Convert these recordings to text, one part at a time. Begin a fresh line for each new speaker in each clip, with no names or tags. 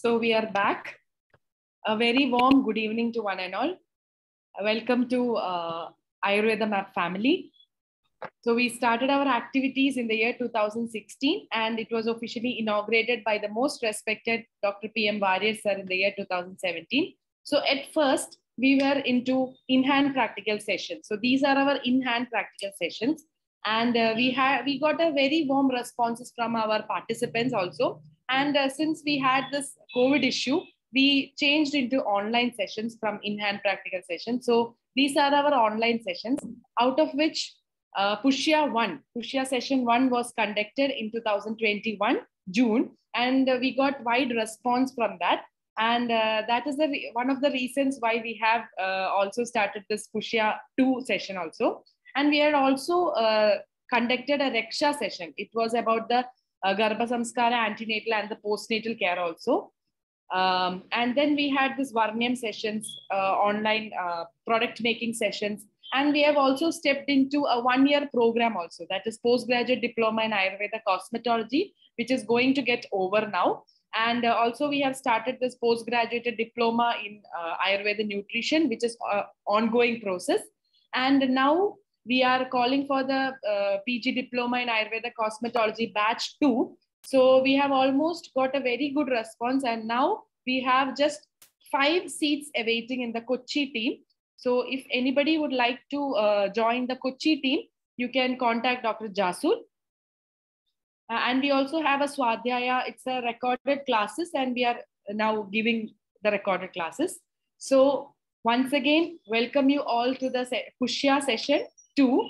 So we are back. A very warm good evening to one and all. Welcome to Ayurveda Map family. So we started our activities in the year 2016 and it was officially inaugurated by the most respected Dr. P.M. Warrier sir in the year 2017. So at first we were into in-hand practical sessions. So these are our in-hand practical sessions. And we got a very warm responses from our participants also. And since we had this COVID issue, we changed into online sessions from in-hand practical sessions. So these are our online sessions, out of which PUSHYA session 1 was conducted in 2021 June, and we got wide response from that. And that is one of the reasons why we have also started this PUSHYA 2 session also. And we had also conducted a Raksha session. It was about the Garbha Samskara, antenatal and the postnatal care also. And then we had this Varnyam sessions, online product making sessions. And we have also stepped into a one-year program also, that is postgraduate diploma in Ayurveda cosmetology, which is going to get over now. And also we have started this postgraduate diploma in Ayurveda nutrition, which is ongoing process. And now we are calling for the PG diploma in Ayurveda cosmetology batch 2. So we have almost got a very good response. And now we have just 5 seats awaiting in the Kochi team. So if anybody would like to join the Kochi team, you can contact Dr. Jasul. And we also have a Swadhyaya. It's a recorded classes and we are now giving the recorded classes. So once again, welcome you all to the PUSHYA session 2,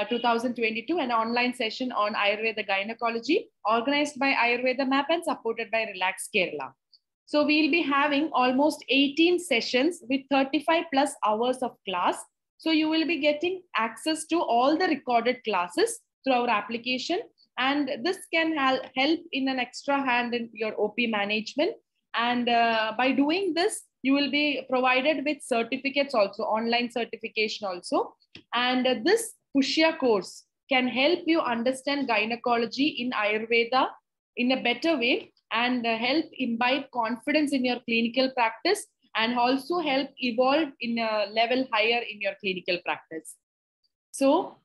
2022, an online session on Ayurveda gynecology, organized by Ayurveda Map and supported by Relax Kerala. So we'll be having almost 18 sessions with 35 plus hours of class. So you will be getting access to all the recorded classes through our application. And this can help in an extra hand in your OP management. And by doing this, you will be provided with certificates also, online certification also. And this PUSHYA course can help you understand gynecology in Ayurveda in a better way, and help imbibe confidence in your clinical practice, and also help evolve in a level higher in your clinical practice. So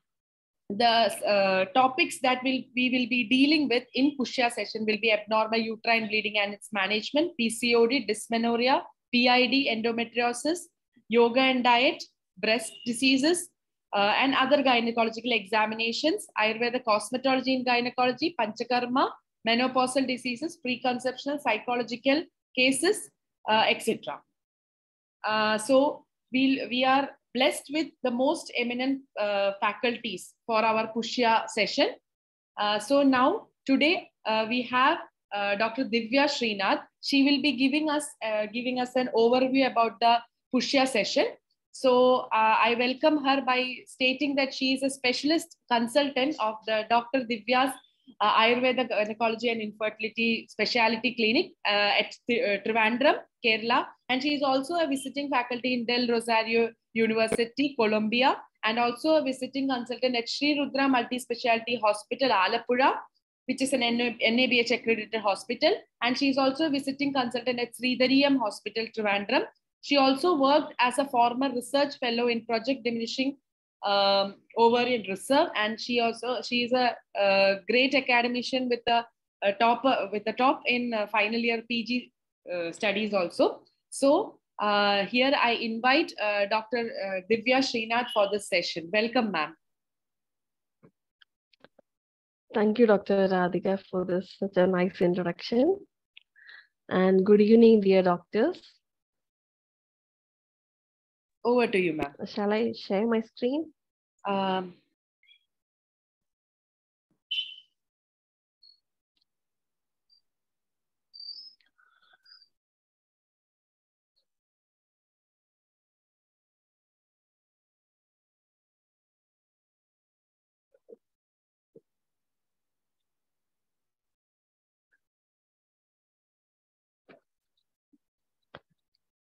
the topics that we will be dealing with in PUSHYA session will be abnormal uterine bleeding and its management, PCOD, dysmenorrhea, PID, endometriosis, yoga and diet, breast diseases, and other gynecological examinations, Ayurveda cosmetology in gynecology, panchakarma, menopausal diseases, preconceptional, psychological cases, etc. So we are blessed with the most eminent faculties for our PUSHYA session. So now today we have Dr. Divya Sreenath. She will be giving us an overview about the PUSHYA session. So I welcome her by stating that she is a specialist consultant of the Dr. Divya's Ayurveda Gynecology and Infertility Specialty Clinic at Trivandrum, Kerala. And she is also a visiting faculty in Del Rosario University, Colombia, and also a visiting consultant at Sri Rudra Multi-Specialty Hospital, Alappuzha, which is an NABH accredited hospital. And she is also a visiting consultant at Sridhariyam Hospital, Trivandrum. She also worked as a former research fellow in Project Diminishing Ovarian Reserve, and she is a great academician with the top in final year PG studies also. So here I invite Dr. Divya Sreenath for this session. Welcome, ma'am.
Thank you, Dr. Radhika, for this such a nice introduction. And good evening, dear doctors.
Over to you, ma'am.
Shall I share my screen?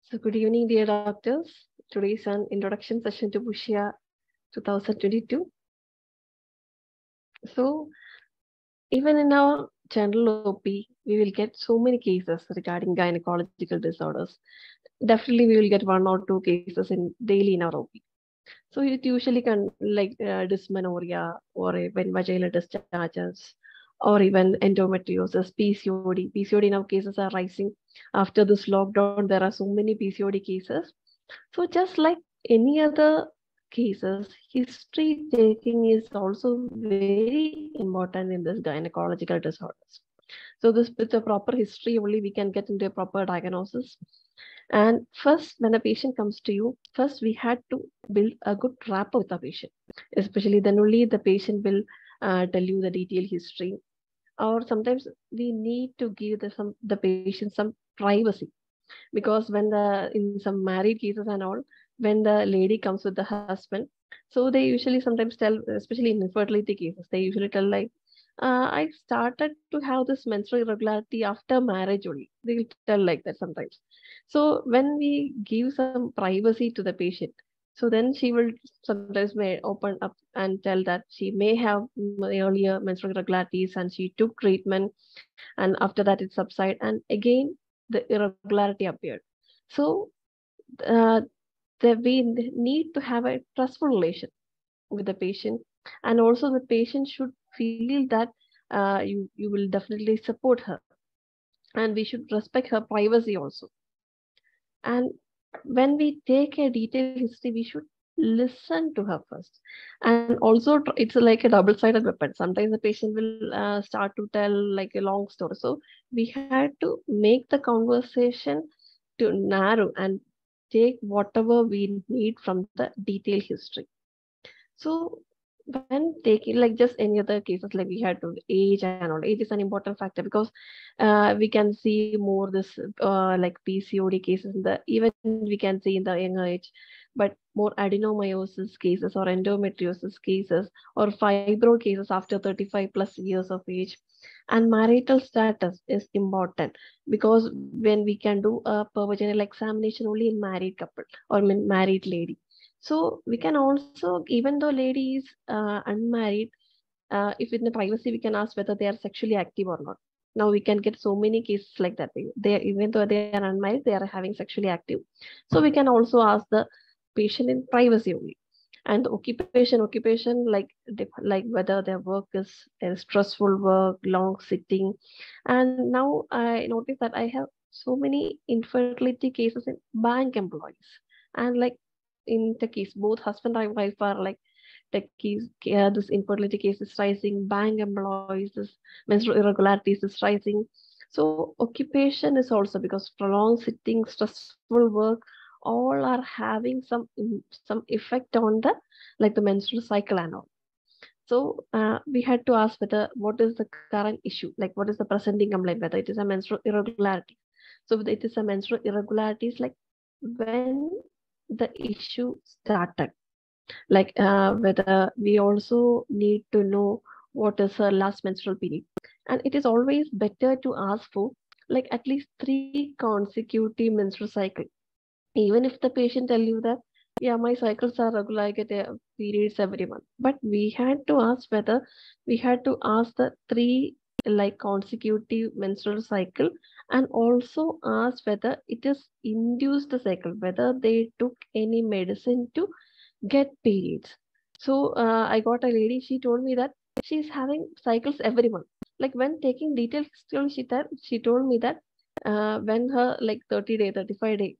So good evening, dear doctors. Today is an introduction session to PUSHYA 2022. So even in our general OP, we will get so many cases regarding gynecological disorders. Definitely, we will get one or two cases in daily in our OP. So it usually can like dysmenorrhea or even vaginal discharges or even endometriosis, PCOD. PCOD now cases are rising. After this lockdown, there are so many PCOD cases. So just like any other cases, history taking is also very important in this gynecological disorders. So this with a proper history only we can get into a proper diagnosis. And first, when a patient comes to you, first we had to build a good rapport with the patient. Especially then only the patient will tell you the detailed history. Or sometimes we need to give the patient some privacy, because when the in some married cases and all, when the lady comes with the husband, so they usually sometimes tell, especially in infertility cases, they usually tell like, I started to have this menstrual irregularity after marriage only. They will tell like that sometimes. So when we give some privacy to the patient, so then she will sometimes may open up and tell that she may have earlier menstrual irregularities and she took treatment, and after that it subsided and again the irregularity appeared. So uh, we need to have a trustful relation with the patient, and also the patient should feel that you will definitely support her, and we should respect her privacy also. And when we take a detailed history, we should listen to her first. And also, it's like a double-sided weapon. Sometimes the patient will start to tell like a long story. So we had to make the conversation to narrow and take whatever we need from the detailed history. So when taking like just any other cases, like we had to age and all, age is an important factor because we can see more this like PCOD cases in the, even we can see in the younger age, but more adenomyosis cases or endometriosis cases or fibroid cases after 35 plus years of age. And marital status is important because when we can do a pervaginal examination only in married couple or married lady. So we can also, even though lady is unmarried, if in the privacy, we can ask whether they are sexually active or not. Now we can get so many cases like that. They, even though they are unmarried, they are having sexually active. So we can also ask the patient in privacy only. And occupation like whether their work is a stressful work, long sitting. And now I notice that I have so many infertility cases in bank employees, and like in the case both husband and wife are like the case, this infertility case is rising, bank employees, this menstrual irregularities is rising. So occupation is also because prolonged sitting, stressful work, all are having some effect on the like the menstrual cycle and all. So we had to ask whether what is the current issue, like what is the presenting complaint, whether it is a menstrual irregularity. So if it is a menstrual irregularities, like when the issue started, like whether we also need to know what is her last menstrual period. And it is always better to ask for like at least 3 consecutive menstrual cycle, even if the patient tell you that yeah, my cycles are regular, I get periods every month, but we had to ask whether we had to ask the 3 consecutive menstrual cycle, and also ask whether it is induced the cycle, whether they took any medicine to get periods. So I got a lady, she told me that she's having cycles every month. Like when taking detailed history, she told me that when her like 30 day, 35 day,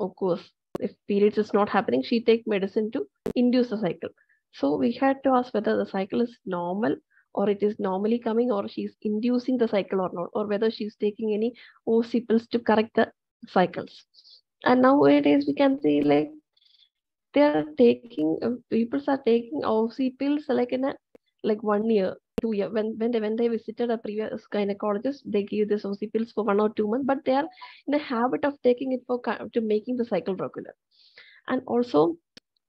of course, if periods is not happening, she take medicine to induce the cycle. So we had to ask whether the cycle is normal or it is normally coming, or she's inducing the cycle or not, or whether she's taking any OC pills to correct the cycles. And nowadays we can see like they are taking people are taking OC pills like in a like 1 year, 2 year. When they visited a previous gynecologist, they give this OC pills for 1 or 2 months, but they are in a habit of taking it for to making the cycle regular. And also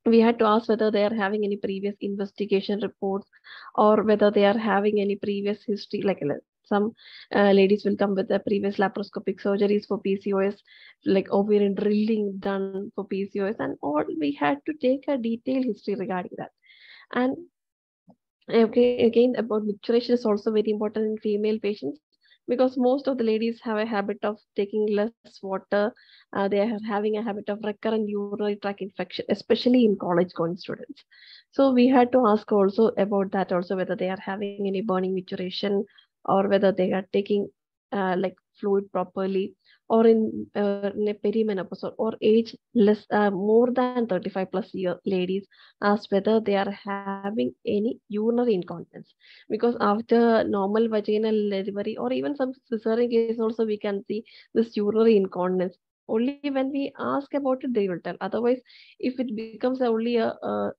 we had to ask whether they are having any previous investigation reports, or whether they are having any previous history, like some ladies will come with the previous laparoscopic surgeries for PCOS, like ovarian drilling done for PCOS, and all. We had to take a detailed history regarding that. And okay, again about micturition is also very important in female patients. because most of the ladies have a habit of taking less water. They are having a habit of recurrent urinary tract infection, especially in college going students. So we had to ask also about that also, whether they are having any burning maturation, or whether they are taking like fluid properly, or in a perimenopause, or age less more than 35 plus year ladies, asked whether they are having any urinary incontinence. Because after normal vaginal delivery, or even some cesarean case also, we can see this urinary incontinence. Only when we ask about it, they will tell. Otherwise, if it becomes only a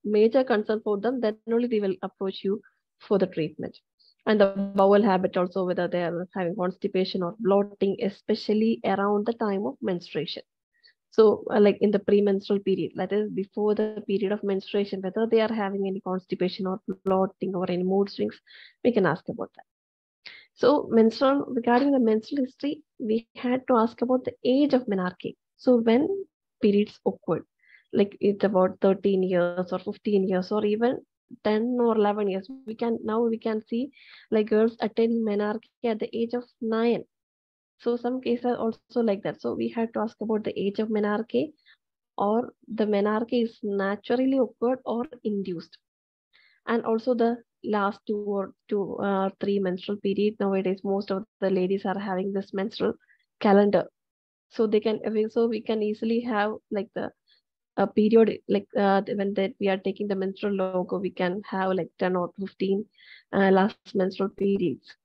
major concern for them, then only they will approach you for the treatment. And the bowel habit also, whether they are having constipation or bloating, especially around the time of menstruation. So, like in the premenstrual period, that is before the period of menstruation, whether they are having any constipation or bloating or any mood swings, we can ask about that. So, regarding the menstrual history, we had to ask about the age of menarche. So, when periods occurred, like it's about 13 years or 15 years, or even 10 or 11 years, we can see like girls attaining menarche at the age of 9. So some cases are also like that. So we had to ask about the age of menarche, or the menarche is naturally occurred or induced. And also the last three menstrual period. Nowadays, most of the ladies are having this menstrual calendar. So we can easily have like the a period, like when that we are taking the menstrual logo, we can have like 10 or 15 last menstrual periods.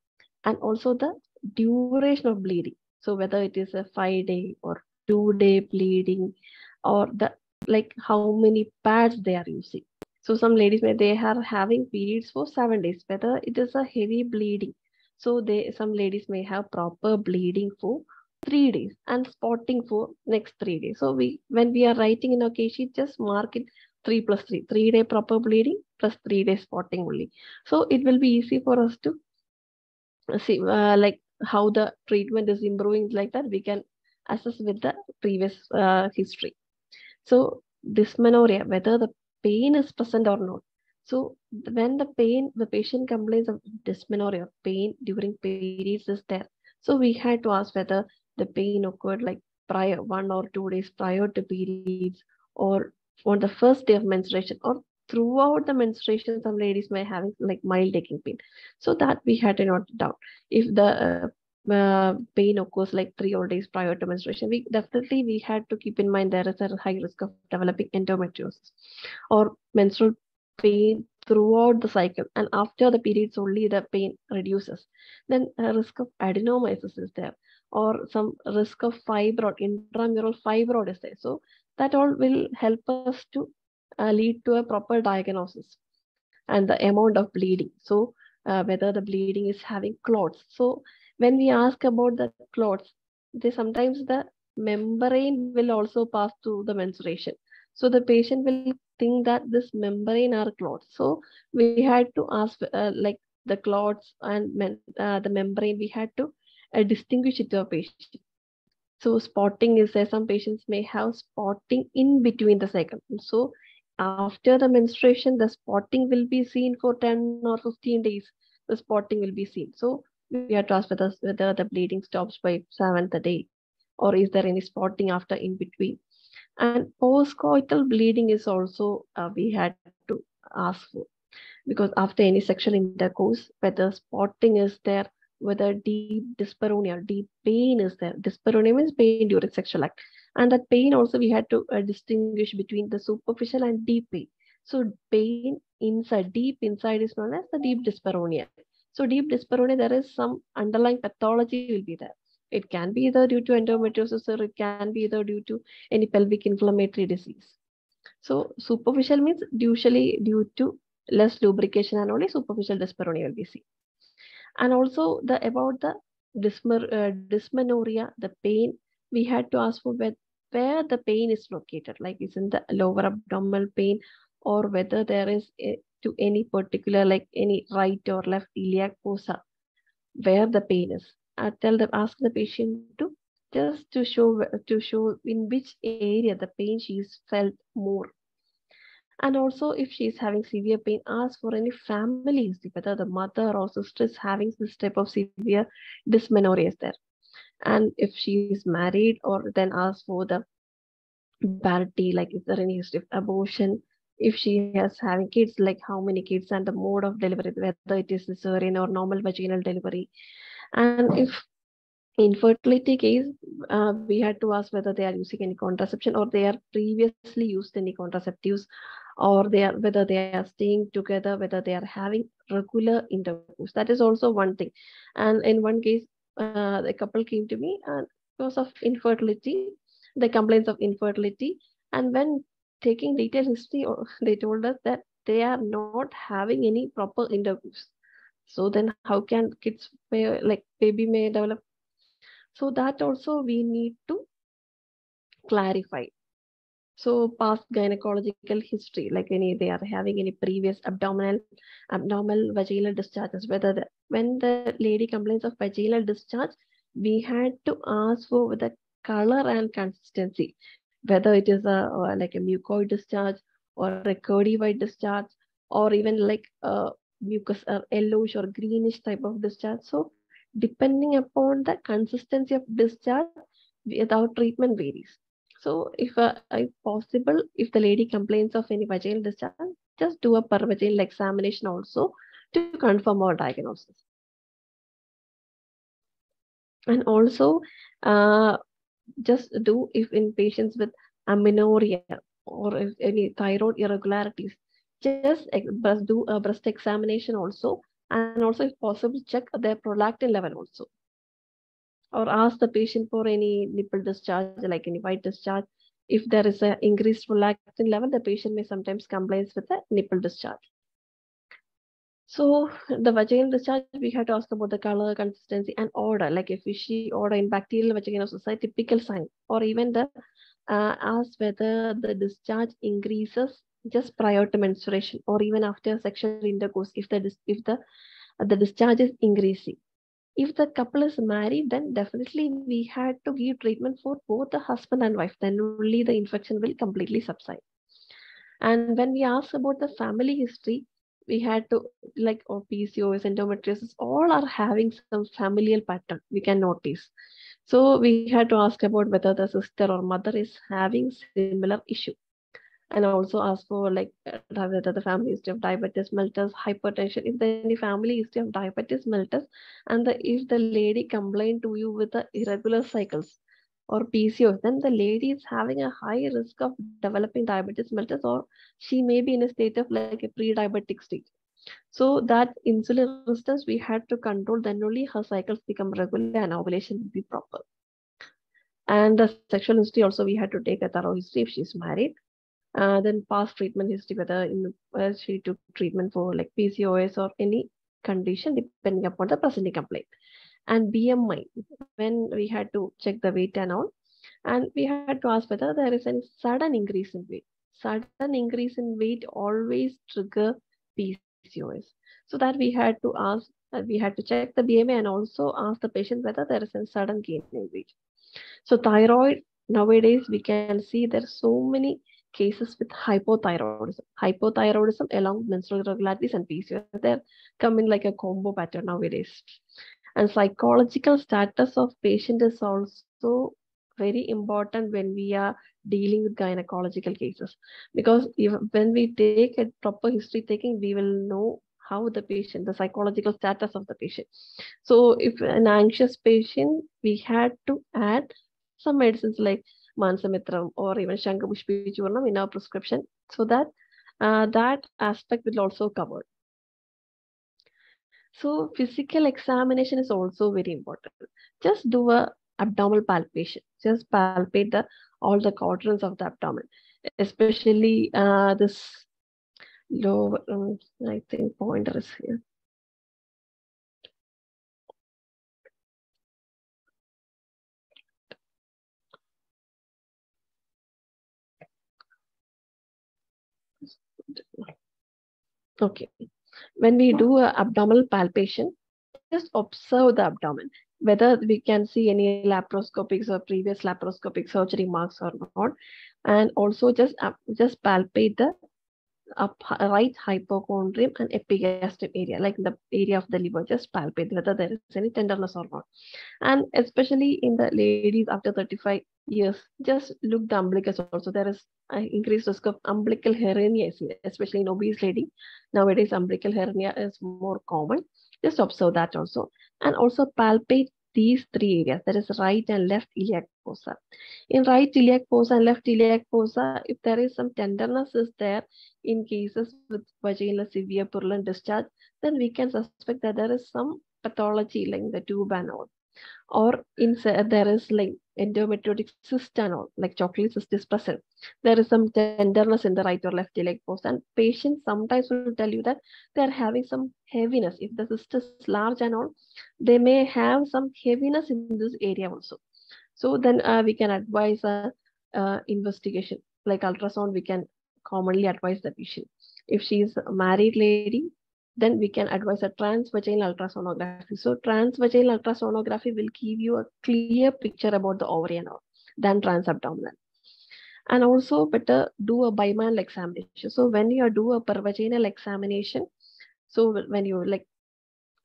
And also the duration of bleeding. So whether it is a 5 day or 2 day bleeding, or the like how many pads they are using. So some ladies may they are having periods for 7 days, whether it is a heavy bleeding. So some ladies may have proper bleeding for 3 days and spotting for next 3 days. So when we are writing in our case sheet, just mark it 3 plus 3, 3 day proper bleeding plus 3 days spotting only. So it will be easy for us to see like how the treatment is improving, like that we can assess with the previous history. So dysmenorrhea, whether the pain is present or not. So when the patient complains of dysmenorrhea, pain during periods is there. So we had to ask whether the pain occurred like prior 1 or 2 days prior to periods, or on the first day of menstruation, or throughout the menstruation. Some ladies may having like mild aching pain. So that we had to note down. If the pain occurs like 3 or 4 days prior to menstruation, we had to keep in mind there is a high risk of developing endometriosis, or menstrual pain throughout the cycle, and after the periods only the pain reduces. Then a risk of adenomyosis is there, or some risk of fibroid, intramural fibroid is there. So that all will help us to lead to a proper diagnosis. And the amount of bleeding. So whether the bleeding is having clots. So when we ask about the clots, they sometimes the membrane will also pass through the menstruation. So the patient will think that this membrane are clots. So we had to ask like the clots and the membrane, we had to distinguish it to a patient. So spotting is there. Some patients may have spotting in between the cycle. So after the menstruation, the spotting will be seen for 10 or 15 days. The spotting will be seen. So we have to ask whether the bleeding stops by 7th day, or is there any spotting after in between. And postcoital bleeding is also we had to ask for, because after any sexual intercourse, whether spotting is there, whether deep dyspareunia, deep pain is there. Dyspareunia means pain during sexual act. And that pain also we had to distinguish between the superficial and deep pain. So pain inside, deep inside is known as the deep dyspareunia. So deep dyspareunia, there is some underlying pathology will be there. It can be either due to endometriosis, or it can be either due to any pelvic inflammatory disease. So superficial means usually due to less lubrication, and only superficial dyspareunia will be seen. And also about the dysmenorrhea, the pain, we had to ask for where the pain is located, like is in the lower abdominal pain, or whether there is to any particular, like any right or left iliac fossa, where the pain is. Ask the patient to just to show in which area the pain she's felt more. And also, if she is having severe pain, ask for any family history, whether the mother or sister is having this type of severe dysmenorrhea is there. And if she is married, or then ask for the parity, like is there any history of abortion? If she has having kids, like how many kids and the mode of delivery, whether it is cesarean or normal vaginal delivery. And if infertility case, we had to ask whether they are using any contraception or they are previously used any contraceptives, or they are whether they are staying together, whether they are having regular intercourse. That is also one thing. And in one case, the couple came to me and because of infertility, the complaints of infertility, and when taking detailed history, they told us that they are not having any proper intercourse. So then how can kids may, like baby may develop? So that also we need to clarify. So past gynecological history, like any they are having any previous abnormal vaginal discharges, whether when the lady complains of vaginal discharge, we had to ask for the color and consistency, whether it is like a mucoid discharge or a curdy white discharge, or even like a mucus yellowish or greenish type of discharge. So depending upon the consistency of discharge, without treatment varies. So if possible, if the lady complains of any vaginal discharge, just do a per vaginal examination also to confirm our diagnosis. And also, uh, just do if in patients with amenorrhea or if any thyroid irregularities, just do a breast examination also, and also if possible check their prolactin level also, or ask the patient for any nipple discharge, like any white discharge. If there is a increased prolactin level, the patient may sometimes complains with a nipple discharge. So the vaginal discharge, we have to ask about the color, consistency, and odor. Like if fishy odor in bacterial vaginosis, a typical sign, or even the ask whether the discharge increases just prior to menstruation or even after sexual intercourse. If the discharge is increasing. If the couple is married, then definitely we had to give treatment for both the husband and wife. Then only the infection will completely subside. And when we ask about the family history, we had to like PCOS, endometriosis, all are having some familial pattern we can notice. So we had to ask about whether the sister or mother is having similar issue, and also ask for like whether the family history of diabetes mellitus, hypertension. If there any family history of diabetes mellitus, and if the lady complained to you with the irregular cycles or PCOS, then the lady is having a high risk of developing diabetes mellitus, or she may be in a state of like a pre-diabetic state. So that insulin resistance we had to control, then only her cycles become regular and ovulation will be proper. And the sexual history also we had to take a thorough history if she's married. Then past treatment history, whether she took treatment for like PCOS or any condition depending upon the presenting complaint. And BMI, when we had to check the weight and all, and we had to ask whether there is any sudden increase in weight. Sudden increase in weight always trigger PCOS. So that we had to ask, we had to check the BMI and also ask the patient whether there is a sudden gain in weight. So thyroid, nowadays we can see there's so many cases with hypothyroidism along with menstrual irregularities and PCOS. They're coming like a combo pattern nowadays. And psychological status of patient is also very important when we are dealing with gynecological cases, because when we take a proper history taking, we will know how the patient, the psychological status of the patient. So if an anxious patient, we had to add some medicines like Mansamitram or even Shankapushpi Churnam in our prescription, so that that aspect will also cover. So physical examination is also very important. Just do a abdominal palpation. Just palpate all the quadrants of the abdomen, especially this low. I think pointer is here. Okay. When we do a abdominal palpation, just observe the abdomen, whether we can see any laparoscopics or previous laparoscopic surgery marks or not, and also just palpate the right hypochondrium and epigastric area, like the area of the liver. Just palpate whether there is any tenderness or not. And especially in the ladies after 35 years, just look the umbilicus also. There is an increased risk of umbilical hernia, especially in obese lady. Nowadays, umbilical hernia is more common. Just observe that also. And also palpate these three areas, that is right and left iliac fossa. In right iliac fossa and left iliac fossa, if there is some tenderness is there in cases with vaginal severe purulent discharge, then we can suspect that there is some pathology like the tube and all. Or there is like endometriotic cyst and all, like chocolate cyst is present. There is some tenderness in the right or left iliac fossa, and patients sometimes will tell you that they are having some heaviness. If the cyst is large and all, they may have some heaviness in this area also. So then we can advise a investigation like ultrasound. We can commonly advise the patient. If she is a married lady, then we can advise a transvaginal ultrasonography. So transvaginal ultrasonography will give you a clear picture about the ovary and all than transabdominal. And also better do a bimanual examination. So when you do a pervaginal examination, so when you like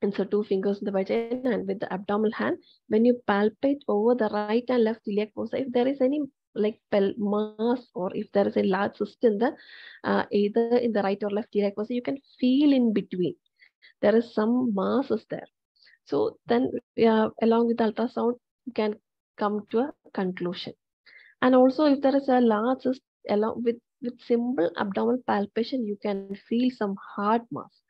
insert two fingers in the vagina and with the abdominal hand, when you palpate over the right and left iliac fossa, if there is any like mass or if there is a large cyst in the either in the right or left iliac fossa, you can feel in between there is some mass is there. So then along with the ultrasound, you can come to a conclusion. And also if there is a large cyst along with simple abdominal palpation, you can feel some hard mass.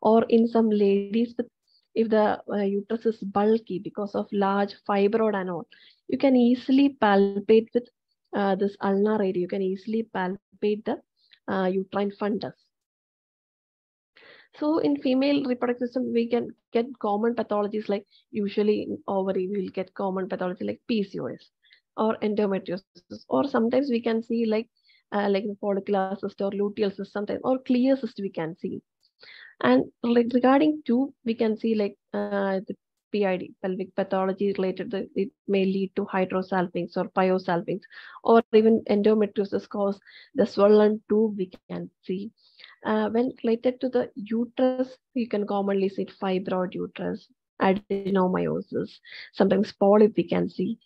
Or in some ladies with, if the uterus is bulky because of large fibroid and all, you can easily palpate with this ulnar area. You can easily palpate the uterine fundus. So in female reproductive system, we can get common pathologies like usually in ovary, we will get common pathology like PCOS or endometriosis, or sometimes we can see like the follicular cyst or luteal cyst sometimes, or clear cyst we can see. And like regarding tube, we can see like the PID, pelvic pathology related, it may lead to hydrosalpinx or pyosalpinx, or even endometriosis cause the swollen tube we can see. When related to the uterus, you can commonly see fibroid uterus, adenomyosis, sometimes polyp we can see.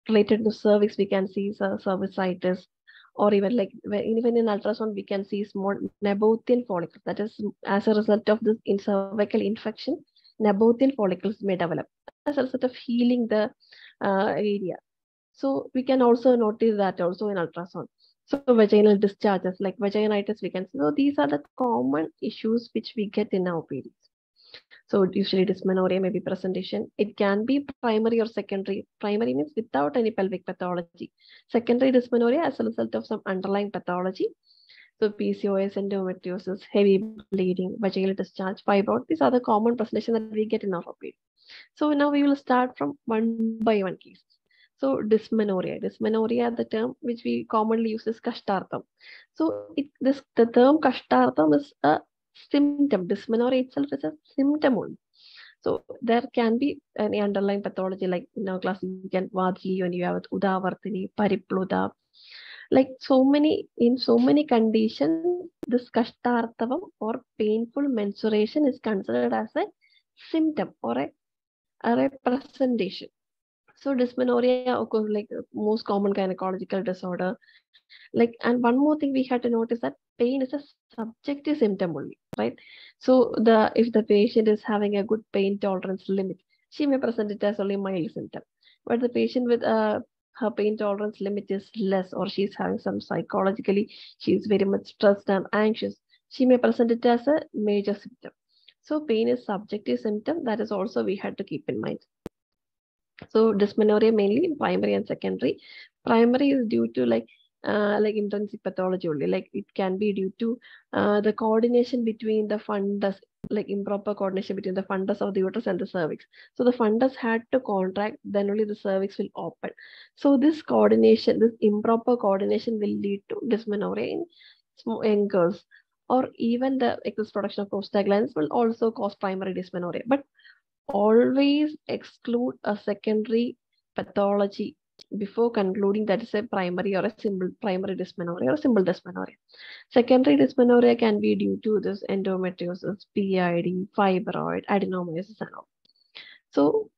Related to cervix, we can see cervicitis, or even like even in ultrasound, we can see small Nabothian follicles. That is, as a result of this in cervical infection, Nabothian follicles may develop as a result of healing the area. So we can also notice that also in ultrasound. So vaginal discharges like vaginitis, we can see. So these are the common issues which we get in our periods. So usually dysmenorrhea may be presentation. It can be primary or secondary. Primary means without any pelvic pathology. Secondary dysmenorrhea as a result of some underlying pathology. So PCOS, endometriosis, heavy bleeding, vaginal discharge, fibroid. These are the common presentations that we get in our period. So now we will start from one by one cases. So dysmenorrhea. Dysmenorrhea, the term which we commonly use is kashtartham. So the term kashtartham is a symptom. Dysmenorrhea itself is a symptom only. So there can be any underlying pathology like in our class you can Vadli when you have Udavartini, Paripluda. Like in so many conditions, this kashtarthavam or painful menstruation is considered as a symptom or a presentation. So dysmenorrhea occurs like most common gynecological disorder. Like, and one more thing we had to notice that pain is a subjective symptom only, right? So if the patient is having a good pain tolerance limit, she may present it as only mild symptom. But the patient with her pain tolerance limit is less, or she's having some psychologically, she's very much stressed and anxious, she may present it as a major symptom. So pain is subjective symptom. That is also we had to keep in mind. So dysmenorrhea mainly primary and secondary. Primary is due to like intrinsic pathology only. Like it can be due to the coordination between the fundus, like improper coordination between the fundus of the uterus and the cervix. So the fundus had to contract, then only the cervix will open. So this coordination, this improper coordination will lead to dysmenorrhea in girls. Or even the excess production of prostaglandins will also cause primary dysmenorrhea. But always exclude a secondary pathology before concluding that is a primary or a simple primary dysmenorrhea or simple dysmenorrhea. Secondary dysmenorrhea can be due to this endometriosis, PID, fibroid, adenomyosis, and all. So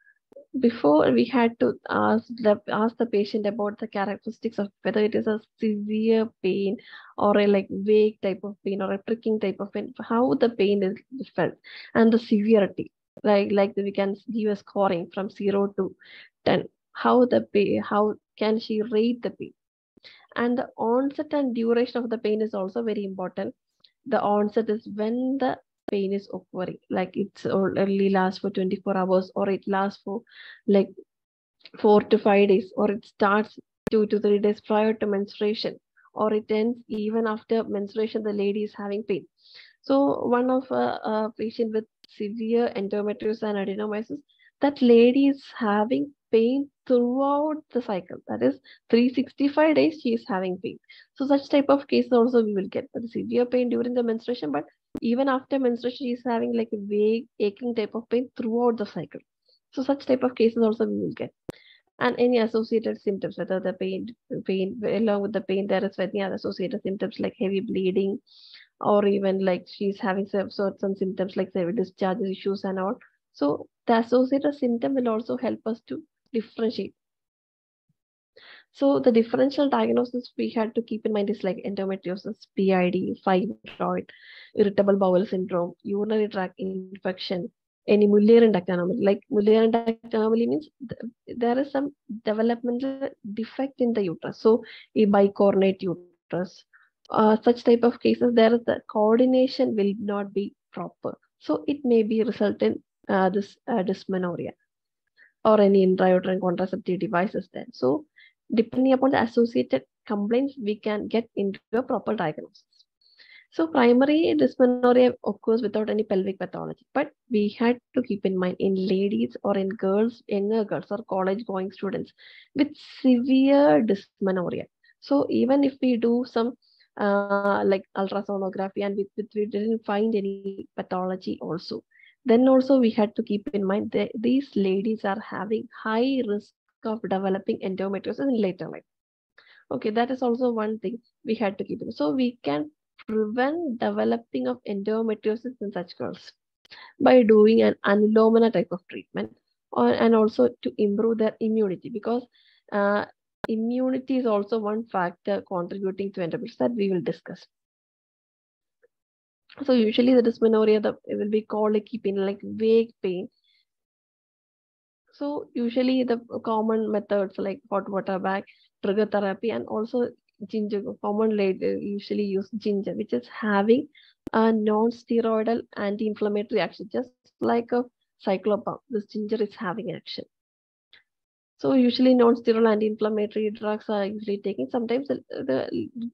before we had to ask the patient about the characteristics of whether it is a severe pain or a like vague type of pain or a pricking type of pain, how the pain is felt and the severity. Like we can give a scoring from 0 to 10. How the pain, how can she rate the pain? And the onset and duration of the pain is also very important. The onset is when the pain is occurring, like it's only lasts for 24 hours or it lasts for like 4 to 5 days, or it starts 2 to 3 days prior to menstruation, or it ends even after menstruation the lady is having pain. So one of a patient with severe endometriosis and adenomyosis, that lady is having pain throughout the cycle. That is 365 days she is having pain. So such type of cases also we will get the severe pain during the menstruation, but even after menstruation she is having like a vague aching type of pain throughout the cycle. So such type of cases also we will get. And any associated symptoms, whether the pain along with the pain, there is any other associated symptoms like heavy bleeding, or even like she's having some symptoms like severe discharge issues and all. So the associated symptom will also help us to differentiate. So the differential diagnosis we had to keep in mind is like endometriosis, PID, fibroid, irritable bowel syndrome, urinary tract infection, any Mullerian duct anomaly. Like Mullerian duct anomaly means there is some developmental defect in the uterus. So a bicornate uterus, such type of cases, there is the coordination will not be proper. So it may be result in this dysmenorrhea or any intrauterine contraceptive devices there. So depending upon the associated complaints, we can get into a proper diagnosis. So primary dysmenorrhea occurs without any pelvic pathology, but we had to keep in mind in ladies or in girls, younger girls or college going students with severe dysmenorrhea. So even if we do some like ultrasonography and we didn't find any pathology also, then also we had to keep in mind that these ladies are having high risk of developing endometriosis in later life. Okay, that is also one thing we had to keep in. So we can prevent developing of endometriosis in such girls by doing an anulomana type of treatment, and also to improve their immunity, because uh, immunity is also one factor contributing to endometriosis that we will discuss. So usually the dysmenorrhea it will be called like keeping like vague pain. So usually the common methods like hot water bag, trigger therapy, and also ginger. Common usually use ginger, which is having a non-steroidal anti-inflammatory action, just like a cyclopam. This ginger is having action. So usually non-steroidal anti-inflammatory drugs are usually taken. Sometimes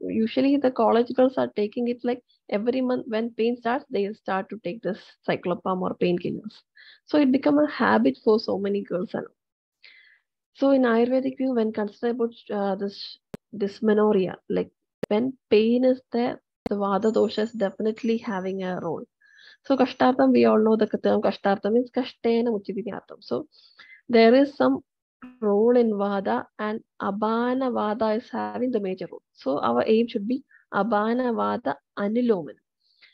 usually the college girls are taking it like every month when pain starts, they start to take this cyclopam or painkillers. So it become a habit for so many girls. So in Ayurvedic view, when considered about this dysmenorrhea, like when pain is there, the Vata dosha is definitely having a role. So Kashtartham, we all know the term Kashtartham means Kashtena Muchidinyatam. So there is some role in Vada, and Abhana Vada is having the major role. So our aim should be Abhana Vada Aniloman.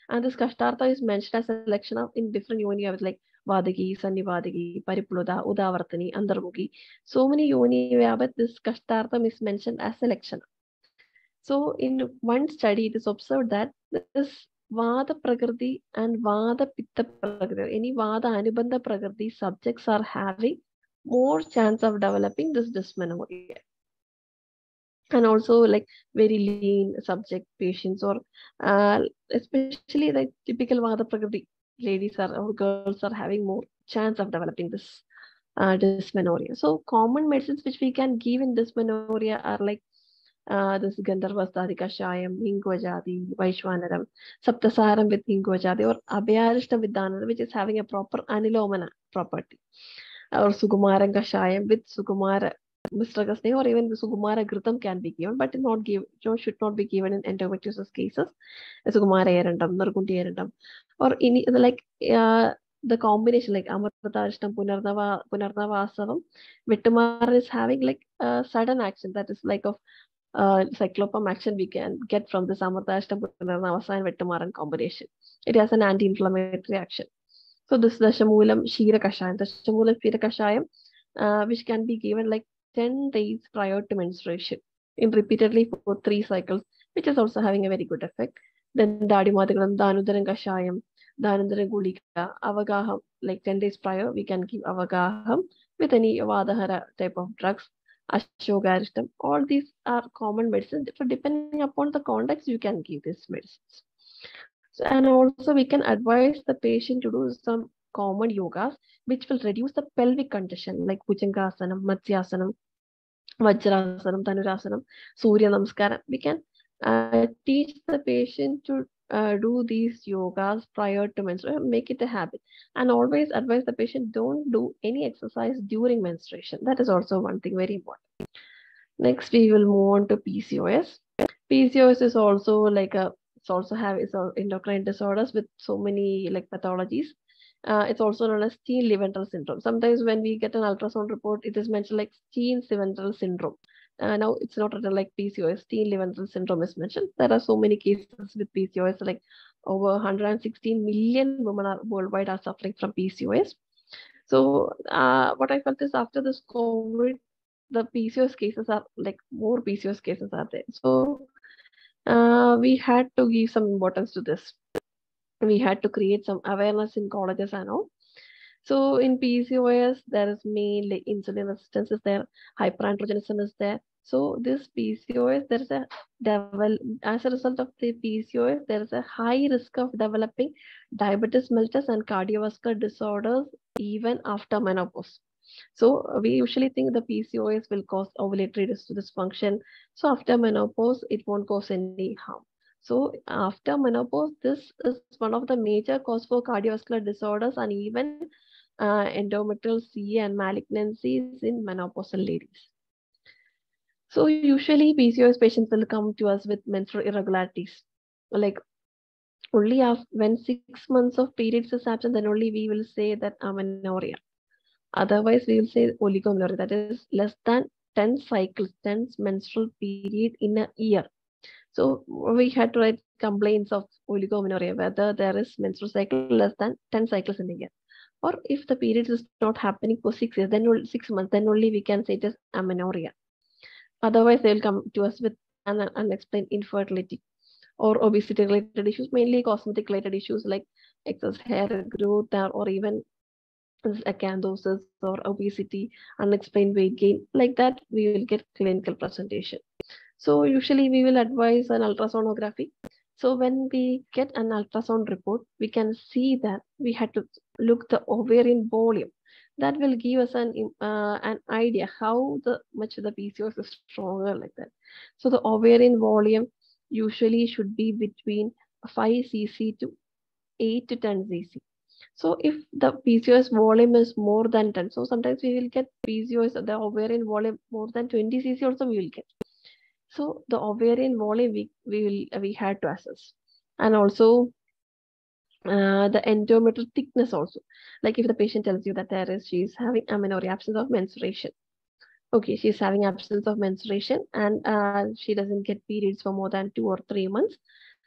And this Kashtartha is mentioned as a selection of in different yoni like Vadagi, Sannivadagi, Paripluda, Udavartani, Andarmugi. So many yoni but this Kashtartham is mentioned as selection. So in one study, it is observed that this Vada Prakriti and Vada Pitta Prakriti, any Vada Anubandha Prakriti subjects are having more chance of developing this dysmenorrhea. And also like very lean subject patients, or especially like typical Vada Prakriti ladies or girls are having more chance of developing this dysmenorrhia. So common medicines which we can give in dysmenorrhea are like this Gandharvastadi Kashayam, Hingvajadi, Vaishwanaram, Saptasaram with Hingvajadi, or Abhyarishta Vidhanam, which is having a proper anilomana property, or Sukumaram Kashayam with Sukumara Mistragastane, or even the Sukumara Gritam can be given, but not give, should not be given in endometriosis cases. Sukumara Erandam, Nargundi Erandam, or any like the combination like Amritarishnam, Punarnavasavam, Vittamar is having like a sudden action that is like of cyclopam action we can get from this Amritarishnam, Punarnavasa and Vittamaran combination. It has an anti-inflammatory action. So this Dashamulam Shira Kashayam, Dashamulam Shira Kashayam, which can be given like 10 days prior to menstruation in repeatedly for 3 cycles, which is also having a very good effect. Then Dadimadagalam, Danudaran Kashayam, Danudaran Gulika, Avagaham, like 10 days prior, we can give Avagaham with any Vadahara type of drugs, Ashogaristam. All these are common medicines. So depending upon the context, you can give these medicines. So, and also we can advise the patient to do some common yogas, which will reduce the pelvic condition like Bhujangasanam, Matsyasanam, Vajrasanam, Dhanurasanam, Surya Namaskaram. We can teach the patient to do these yogas prior to menstruation, make it a habit, and always advise the patient don't do any exercise during menstruation. That is also one thing very important. Next, we will move on to PCOS. PCOS is also like it's also endocrine disorders with so many like pathologies. It's also known as Steen-Leventral syndrome. Sometimes when we get an ultrasound report, it is mentioned like Steen-Leventral syndrome. Now it's not written like PCOS. Steen-Leventral syndrome is mentioned. There are so many cases with PCOS, like over 116 million women are worldwide are suffering from PCOS. So what I felt is after this COVID, the PCOS cases are like more PCOS cases are there. So we had to give some importance to this. We had to create some awareness in colleges and all. So in PCOS, there is mainly insulin resistance is there, hyperandrogenism is there. So this PCOS, there is as a result of the PCOS, there is a high risk of developing diabetes mellitus and cardiovascular disorders even after menopause. So we usually think the PCOS will cause ovulatory dysfunction. So after menopause, it won't cause any harm. So after menopause, this is one of the major cause for cardiovascular disorders and even endometrial CA and malignancies in menopausal ladies. So usually PCOS patients will come to us with menstrual irregularities. Like only when 6 months of periods is absent, then only we will say that amenorrhea. Otherwise, we will say oligomenorrhea, that is less than 10 cycles, 10 menstrual period in a year. So we had to write complaints of oligomenorrhea, whether there is menstrual cycle less than 10 cycles in a year. Or if the period is not happening for 6 years, then 6 months, then only we can say it is amenorrhea. Otherwise, they will come to us with an unexplained infertility or obesity related issues, mainly cosmetic related issues like excess hair growth or even acanthosis or obesity, unexplained weight gain. Like that, we will get clinical presentation. So usually we will advise an ultrasonography. So when we get an ultrasound report, we can see that we had to look the ovarian volume. That will give us an idea how much the PCOS is stronger like that. So the ovarian volume usually should be between 5 cc to 8 to 10 cc. So if the PCOS volume is more than 10, so sometimes we will get PCOS, the ovarian volume more than 20 cc also we will get. So the ovarian volume we had to assess, and also the endometrial thickness also. Like if the patient tells you that she's having amenorrhea, absence of menstruation. Okay, she's having absence of menstruation and she doesn't get periods for more than 2 or 3 months.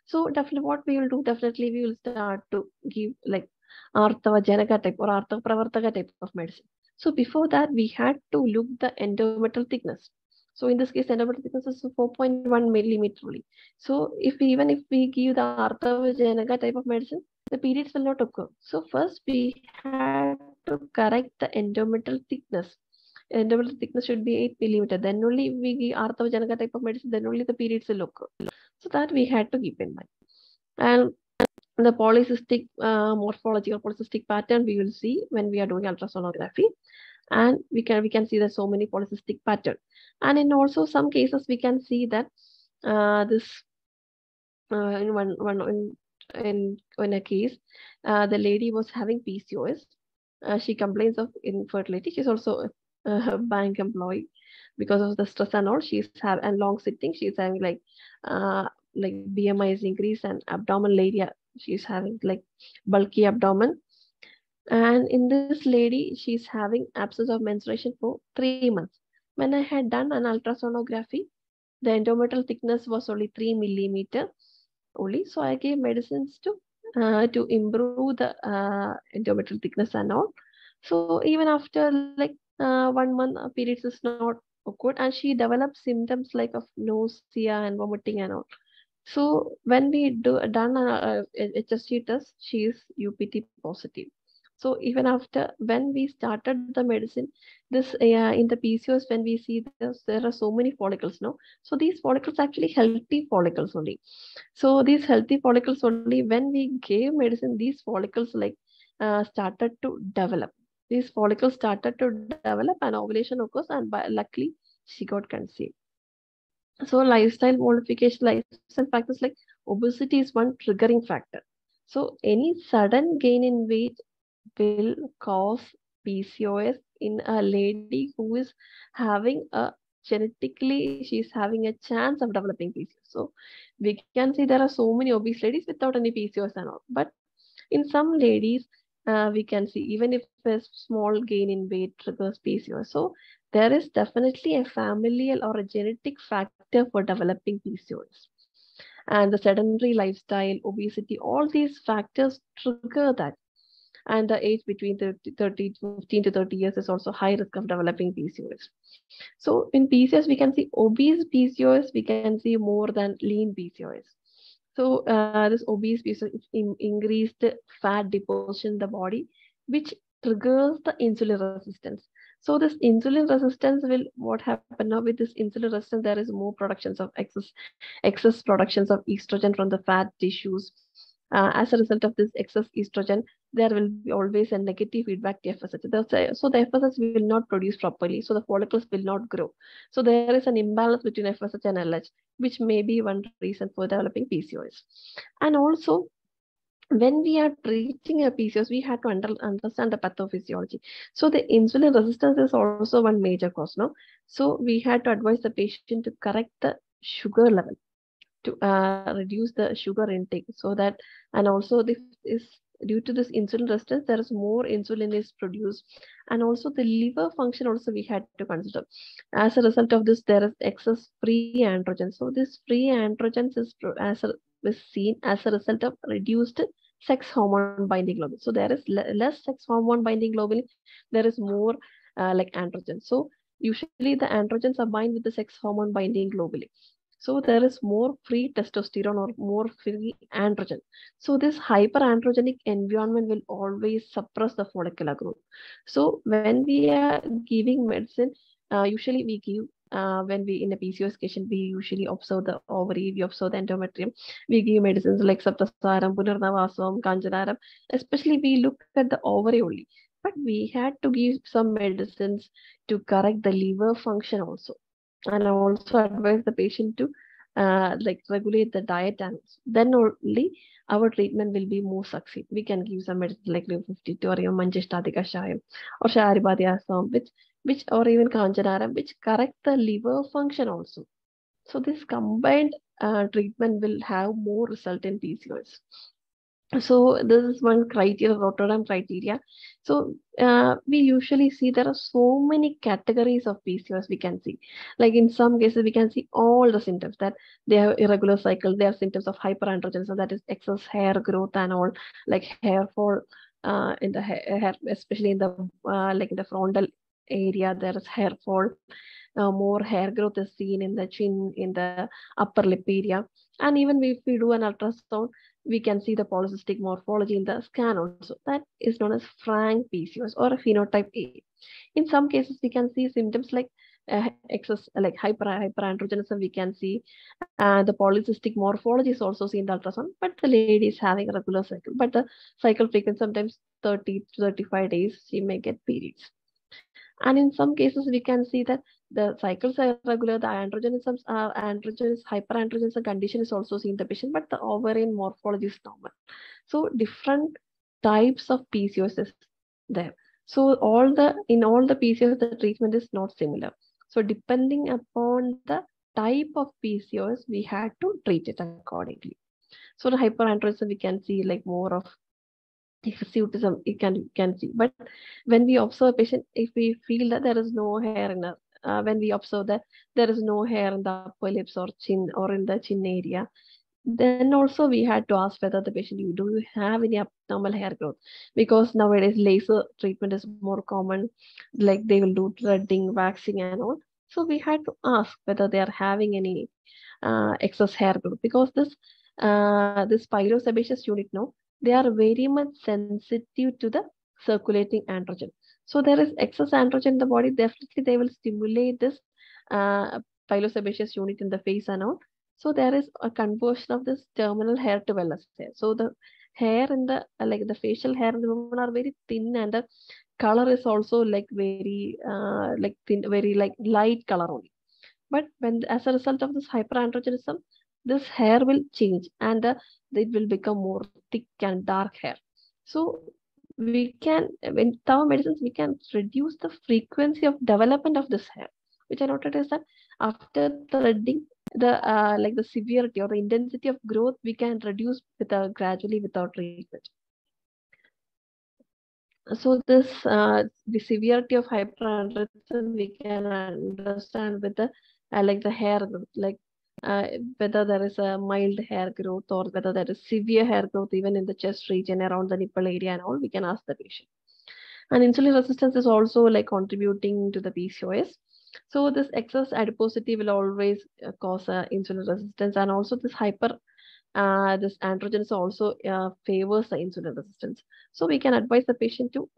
So definitely what we will do, definitely we will start to give like Artava Janaka type or Artava Pravartaka type of medicine. So before that, we had to look the endometrial thickness. So in this case, endometrial thickness is 4.1 millimeter only. So even if we give the Artava Janaka type of medicine, the periods will not occur. So first we had to correct the endometrial thickness. Endometrial thickness should be 8 millimeter. Then only we give Artava Janaka type of medicine, then only the periods will occur. So that we had to keep in mind. And the polycystic morphology or polycystic pattern we will see when we are doing ultrasonography, and we can see that so many polycystic pattern. And in also some cases we can see that in a case the lady was having PCOS. She complains of infertility. She's also a bank employee. Because of the stress and all, and long sitting, she's having like BMI is increased and abdominal area, she's having like bulky abdomen. And in this lady, she's having absence of menstruation for 3 months. When I had done an ultrasonography, the endometrial thickness was only 3 millimeter only. So I gave medicines to improve the endometrial thickness and all. So even after like 1 month, periods is not good, and she developed symptoms like of nausea and vomiting and all. So when we done a HSG test, she is UPT positive. So even after when we started the medicine, this in the PCOS, when we see this, there are so many follicles now. So these follicles actually healthy follicles only. So these healthy follicles only, when we gave medicine, these follicles like started to develop. These follicles started to develop, and ovulation occurs, and luckily she got conceived. So lifestyle modification, lifestyle factors like obesity is one triggering factor. So any sudden gain in weight will cause PCOS in a lady who is having a genetically, she's having a chance of developing PCOS. So we can see there are so many obese ladies without any PCOS and all. But in some ladies, we can see even if a small gain in weight triggers PCOS. So there is definitely a familial or a genetic factor for developing PCOS. And the sedentary lifestyle, obesity, all these factors trigger that. And the age between 15 to 30 years is also high risk of developing PCOS. So in PCOS, we can see obese PCOS, we can see more than lean PCOS. So this obese PCOS increased fat deposition in the body, which triggers the insulin resistance. So this insulin resistance will, what happen now with this insulin resistance, there is more productions of excess productions of estrogen from the fat tissues. As a result of this excess estrogen, there will be always a negative feedback to FSH. So the FSH will not produce properly, so the follicles will not grow. So there is an imbalance between FSH and LH, which may be one reason for developing PCOS. And also, when we are treating a PCOS, we have to understand the pathophysiology. So the insulin resistance is also one major cause, no? So we had to advise the patient to correct the sugar level, to reduce the sugar intake, so that, and also this is due to this insulin resistance, there is more insulin is produced, and also the liver function also we had to consider. As a result of this, there is excess free androgen. So this free androgens is seen as a result of reduced sex hormone binding globulin. So there is less sex hormone binding globulin, there is more like androgen. So usually the androgens are bind with the sex hormone binding globulin. So there is more free testosterone or more free androgen. So this hyperandrogenic environment will always suppress the follicular growth. So when we are giving medicine, usually we give when we in a PCOS patient, we usually observe the ovary, we observe the endometrium. We give medicines like Saptasaram, Punarnavasam, Kanjanaram. Especially we look at the ovary only. But we had to give some medicines to correct the liver function also, and also advise the patient to like regulate the diet, and then only our treatment will be more succeed. We can give some medicine like Liver 52 or even Manjishtadika Shayam or Sharibadiasam, which or even Kanjanaram, which correct the liver function also. So this combined treatment will have more result in PCOS. So this is one criteria, Rotterdam criteria. So we usually see there are so many categories of PCOS we can see. Like in some cases, we can see all the symptoms that they have irregular cycle, they have symptoms of hyperandrogenism, that is excess hair growth and all, like hair fall in the hair, especially in the like in the frontal area, there is hair fall. More hair growth is seen in the chin, in the upper lip area. And even if we do an ultrasound, we can see the polycystic morphology in the scan also. That is known as frank PCOS or a phenotype A. In some cases, we can see symptoms like excess, like hyperandrogenism. We can see the polycystic morphology is also seen in the ultrasound, but the lady is having a regular cycle. But the cycle frequency sometimes 30 to 35 days, she may get periods. And in some cases, we can see that the cycles are regular, the androgenism, hyperandrogenism condition is also seen in the patient, but the ovarian morphology is normal. So different types of PCOS is there. So in all the PCOS, the treatment is not similar. So depending upon the type of PCOS, we had to treat it accordingly. So the hyperandrogenism, we can see like more of hirsutism you can see. But when we observe a patient, if we feel that there is no hair in her, when we observe that there is no hair in the upper lips or chin or in the chin area, then also we had to ask whether the patient, do you have any abnormal hair growth? Because nowadays laser treatment is more common, like they will do threading, waxing and all. So we had to ask whether they are having any excess hair growth, because this pilosebaceous unit now, they are very much sensitive to the circulating androgen. So there is excess androgen in the body, definitely they will stimulate this uh, pilosebaceous unit in the face and all. So there is a conversion of this terminal hair to vellus hair. So the hair in the like the facial hair in the woman are very thin, and the color is also like very like thin, very like light color only. But when as a result of this hyperandrogenism, this hair will change, and it will become more thick and dark hair. So we can, in our medicines, we can reduce the frequency of development of this hair. Which I noted is that after threading, the like the severity or the intensity of growth we can reduce without gradually without treatment. So this the severity of hyperandrogenism we can understand with the like the hair growth, like uh, whether there is a mild hair growth or whether there is severe hair growth even in the chest region around the nipple area and all, we can ask the patient. And insulin resistance is also like contributing to the PCOS. So this excess adiposity will always cause insulin resistance, and also this androgens also favors the insulin resistance. So we can advise the patient to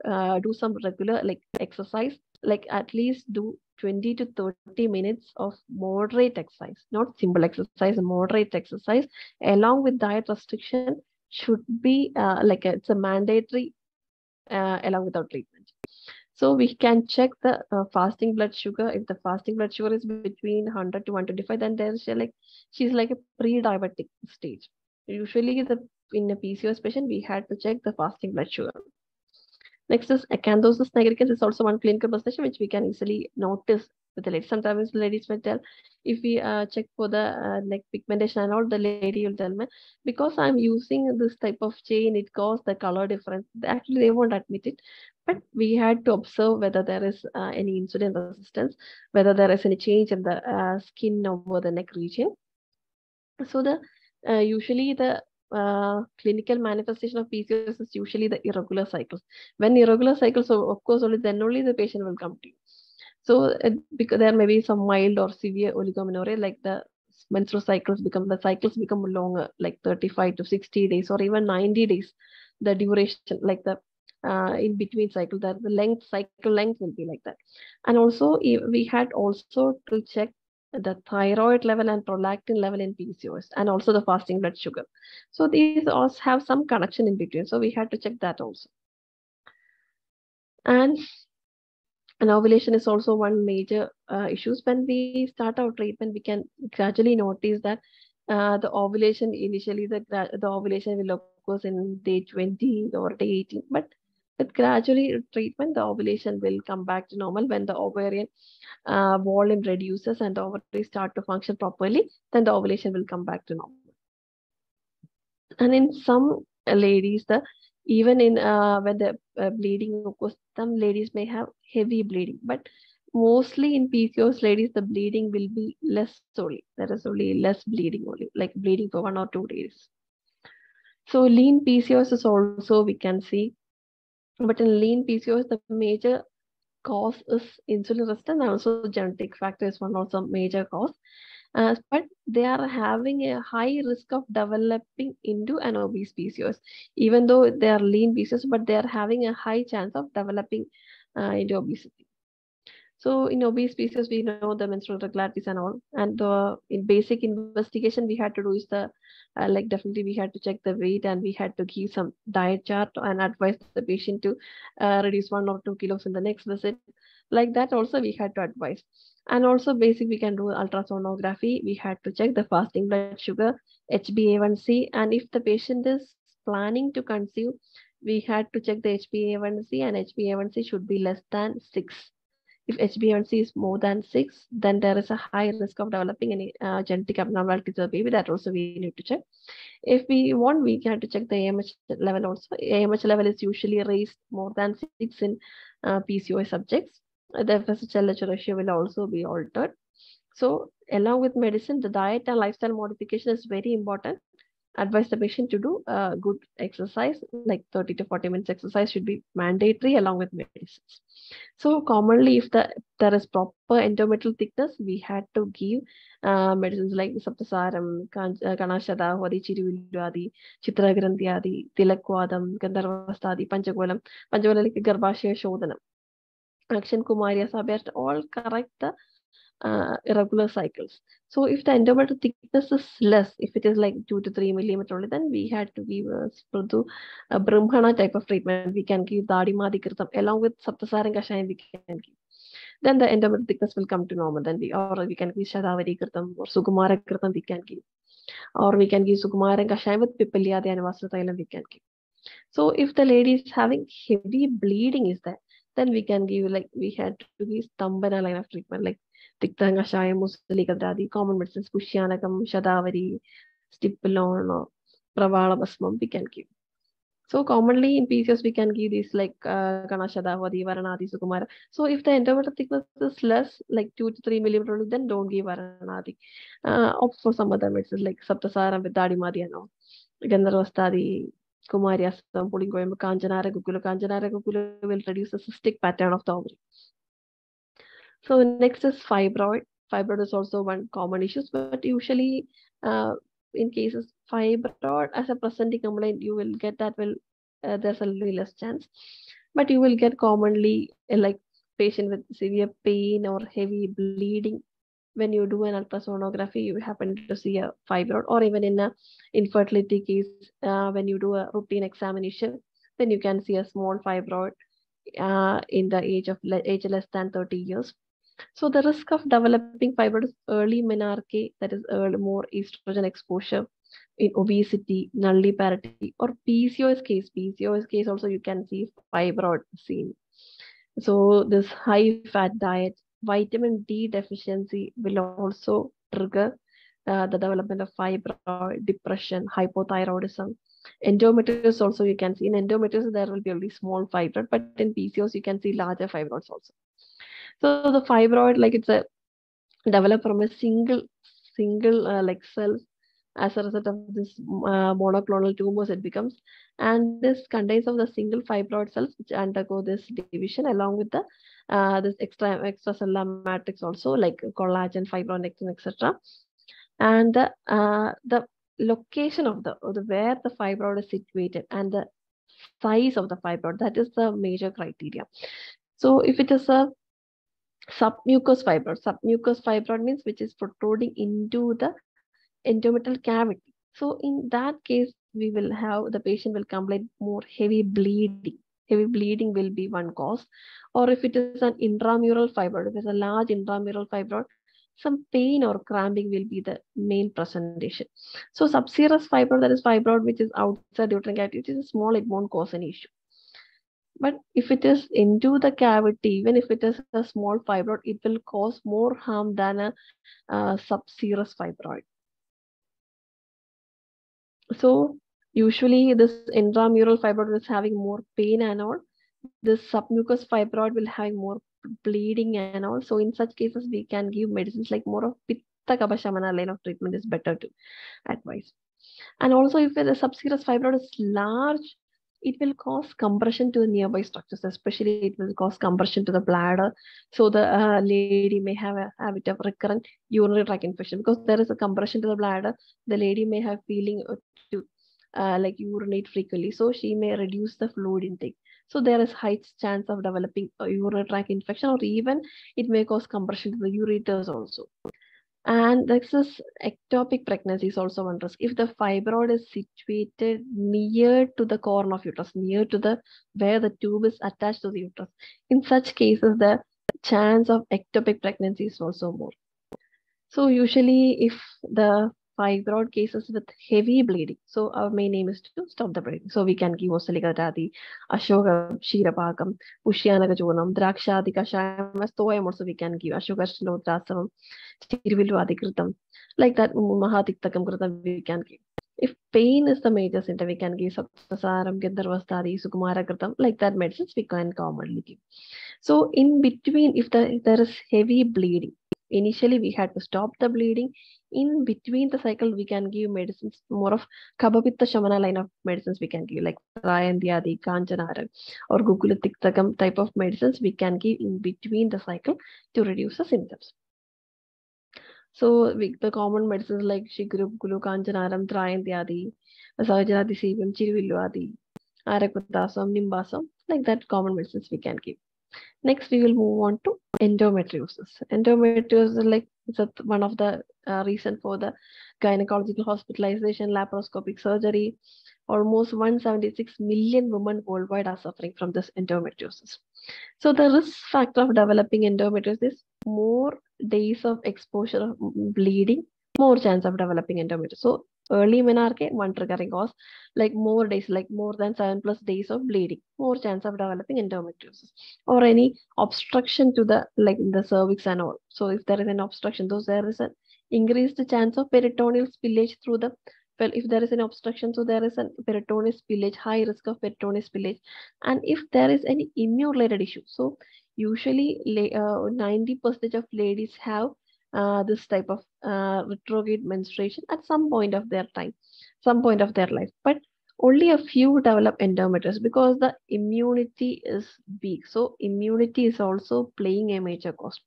do some regular like exercise, like at least do 20 to 30 minutes of moderate exercise, not simple exercise, moderate exercise, along with diet restriction should be it's a mandatory along with our treatment. So we can check the fasting blood sugar. If the fasting blood sugar is between 100 to 125, then there's she's like a pre-diabetic stage. Usually, in a PCOS patient, we had to check the fasting blood sugar. Next is acanthosis nigricans is also one clinical presentation which we can easily notice with the ladies. Sometimes the ladies may tell, if we check for the neck pigmentation and all, the lady will tell me, because I'm using this type of chain, it caused the color difference. Actually, they won't admit it, but we had to observe whether there is any insulin resistance, whether there is any change in the skin over the neck region. So the usually the clinical manifestation of PCOS is usually the irregular cycles. When irregular cycles, so of course, only then only the patient will come to you. So because there may be some mild or severe oligomenorrhea, like the the cycles become longer, like 35 to 60 days or even 90 days. The duration, like the in between cycle, that the cycle length will be like that. And also we had also to check the thyroid level and prolactin level in PCOS, and also the fasting blood sugar. So these also have some connection in between. So we had to check that also. And ovulation is also one major issues. When we start our treatment, we can gradually notice that the ovulation initially, the ovulation will occur in day 20 or day 18, but with gradually treatment, the ovulation will come back to normal when the ovarian volume reduces and the ovaries start to function properly. Then the ovulation will come back to normal. And in some ladies, even in when the bleeding, of course, some ladies may have heavy bleeding, but mostly in PCOS ladies, the bleeding will be less only. There is only less bleeding only, like bleeding for 1 or 2 days. So lean PCOS is also we can see, but in lean PCOS, the major cause is insulin resistance, and also genetic factor is one of the major cause. But they are having a high risk of developing into an obese PCOS, even though they are lean PCOS, but they are having a high chance of developing into obesity. So in obese PCOS, we know the menstrual irregularities and all. And in basic investigation, we had to do is definitely we had to check the weight, and we had to give some diet chart and advise the patient to reduce 1 or 2 kilos in the next visit. Like that also we had to advise. And also basic, we can do ultrasonography. We had to check the fasting blood sugar, HbA1c, and if the patient is planning to conceive, we had to check the HbA1c, and HbA1c should be less than 6. If HbA1c is more than 6, then there is a high risk of developing any genetic abnormality to the baby. That also we need to check. If we want, we can to check the AMH level also. AMH level is usually raised more than 6 in PCOS subjects. The FSH-LH ratio will also be altered. So along with medicine, the diet and lifestyle modification is very important. Advise the patient to do good exercise, like 30 to 40 minutes exercise should be mandatory along with medicines. So commonly, if there is proper endometrial thickness, we had to give medicines like Saptasaram, Kanashada, Chiriviladi, Chitragrandhyadi, Tilakwadam, Gandharvastadi, Panchagolam, Panchagola Garbhashya Shodhanam. Action Kumariya Sabha all correct the irregular cycles. So if the endometrial thickness is less, if it is like 2 to 3 millimeter only, then we had to give a Brahmana type of treatment. We can give Dadimadi Kirtam along with Saptasaran Kashayam we can give. Then the endometrial thickness will come to normal. Then we can give Shadavari Kirtam or Sukumara Kirtam we can give. Or we can give Sukumara and Kashayam with Pipalia and Vasatailam we can give. So if the lady is having heavy bleeding is there, then we can give, like we had to give Stambana line of treatment like Tiktanga Shayam, Musalikadadi, common medicines, Pushyanakam, Shadavari, Stipulon, or Pravala Basmam, we can give. So commonly in PCOS, we can give these like Kanashadavadi, Varanadi, Sukumara. So if the endometrial thickness is less, like 2 to 3 millimeter, then don't give Varanadi. Opt for some other medicines like Saptasaram with Dadimadi and all. Gandharvastadi, Kumariasam, Pulingoyam, Kanjanara Gukula will reduce the cystic pattern of the ovary. So next is fibroid. Fibroid is also one common issue, but usually in cases fibroid as a presenting complaint, you will get that there's a little less chance, but you will get commonly like patient with severe pain or heavy bleeding. When you do an ultrasonography, you happen to see a fibroid, or even in a infertility case, when you do a routine examination, then you can see a small fibroid in the age less than 30 years. So the risk of developing fibroid is early menarche, that is more estrogen exposure, in obesity, nulliparity, or PCOS case. PCOS case also you can see fibroid seen. So this high fat diet, vitamin D deficiency will also trigger the development of fibroid, depression, hypothyroidism. Endometriosis also you can see. In endometriosis there will be only small fibroid, but in PCOS you can see larger fibroids also. So the fibroid, like it's a developed from a single like cells as a result of this monoclonal tumors it becomes, and this contains of the single fibroid cells which undergo this division along with the this extracellular matrix also like collagen, fibronectin, etc. And the location of the where the fibroid is situated and the size of the fibroid, that is the major criteria. So if it is a submucous fibroid means which is protruding into the endometrial cavity. So in that case, we will have the patient will complain more heavy bleeding. Heavy bleeding will be one cause. Or if it is an intramural fibroid, if it's a large intramural fibroid, some pain or cramping will be the main presentation. So subserous fibroid, that is fibroid which is outside the uterine cavity, it is small, it won't cause any issue. But if it is into the cavity, even if it is a small fibroid, it will cause more harm than a subserous fibroid. So usually this intramural fibroid is having more pain and all. This submucous fibroid will have more bleeding and all. So in such cases, we can give medicines like more of Pitta Kapashamana line of treatment is better to advise. And also if the subserous fibroid is large, it will cause compression to the nearby structures, especially it will cause compression to the bladder. So the lady may have a habit of recurrent urinary tract infection because there is a compression to the bladder. The lady may have feeling to like urinate frequently. So she may reduce the fluid intake. So there is high chance of developing a urinary tract infection, or even it may cause compression to the ureters also. And this is ectopic pregnancy is also one risk. If the fibroid is situated near to the corn of uterus, near to the where the tube is attached to the uterus, in such cases, the chance of ectopic pregnancy is also more. So usually if the fibroid cases with heavy bleeding. So our main aim is to stop the bleeding. So we can give Osalikadadi, Ashoka, Shirapakam, Pushyanakachunam, Drakshadi Kashayam, as Toyam also we can give Ashokashno Drasavam, Chirivilu Adikritam. Like that, Mahatiktakam Kritam we can give. If pain is the major symptom, we can give Saptasaram, Gandharvastari, Sukumara Kritam. Like that medicines we can commonly give. So in between, if there is heavy bleeding, initially we had to stop the bleeding. In between the cycle, we can give medicines, more of Kabapitta Shamana line of medicines we can give, like Rayandyadi, Kanchanara, or Gukulatiktakam type of medicines we can give in between the cycle to reduce the symptoms. So the common medicines like Shiguru, Gulu, Kanchanaram, Trayandyadi, Sahajanadi Sivim, Chirivilluadi, Arakutasam, Nimbasam, like that common medicines we can give. Next, we will move on to endometriosis. Endometriosis is like one of the reason for the gynecological hospitalization, laparoscopic surgery. Almost 176 million women worldwide are suffering from this endometriosis. So the risk factor of developing endometriosis is more days of exposure of bleeding, more chance of developing endometriosis. So early menarche, one triggering cause, like more days, like more than 7+ days of bleeding, more chance of developing endometriosis, or any obstruction to the, like in the cervix and all. So if there is an obstruction, there is an increased chance of peritoneal spillage through the, well, if there is an obstruction, so there is a peritoneal spillage, high risk of peritoneal spillage. And if there is any immune related issue, so usually 90% of ladies have this type of retrograde menstruation at some point of their time, some point of their life, but only a few develop endometriosis because the immunity is weak. So immunity is also playing a major cost.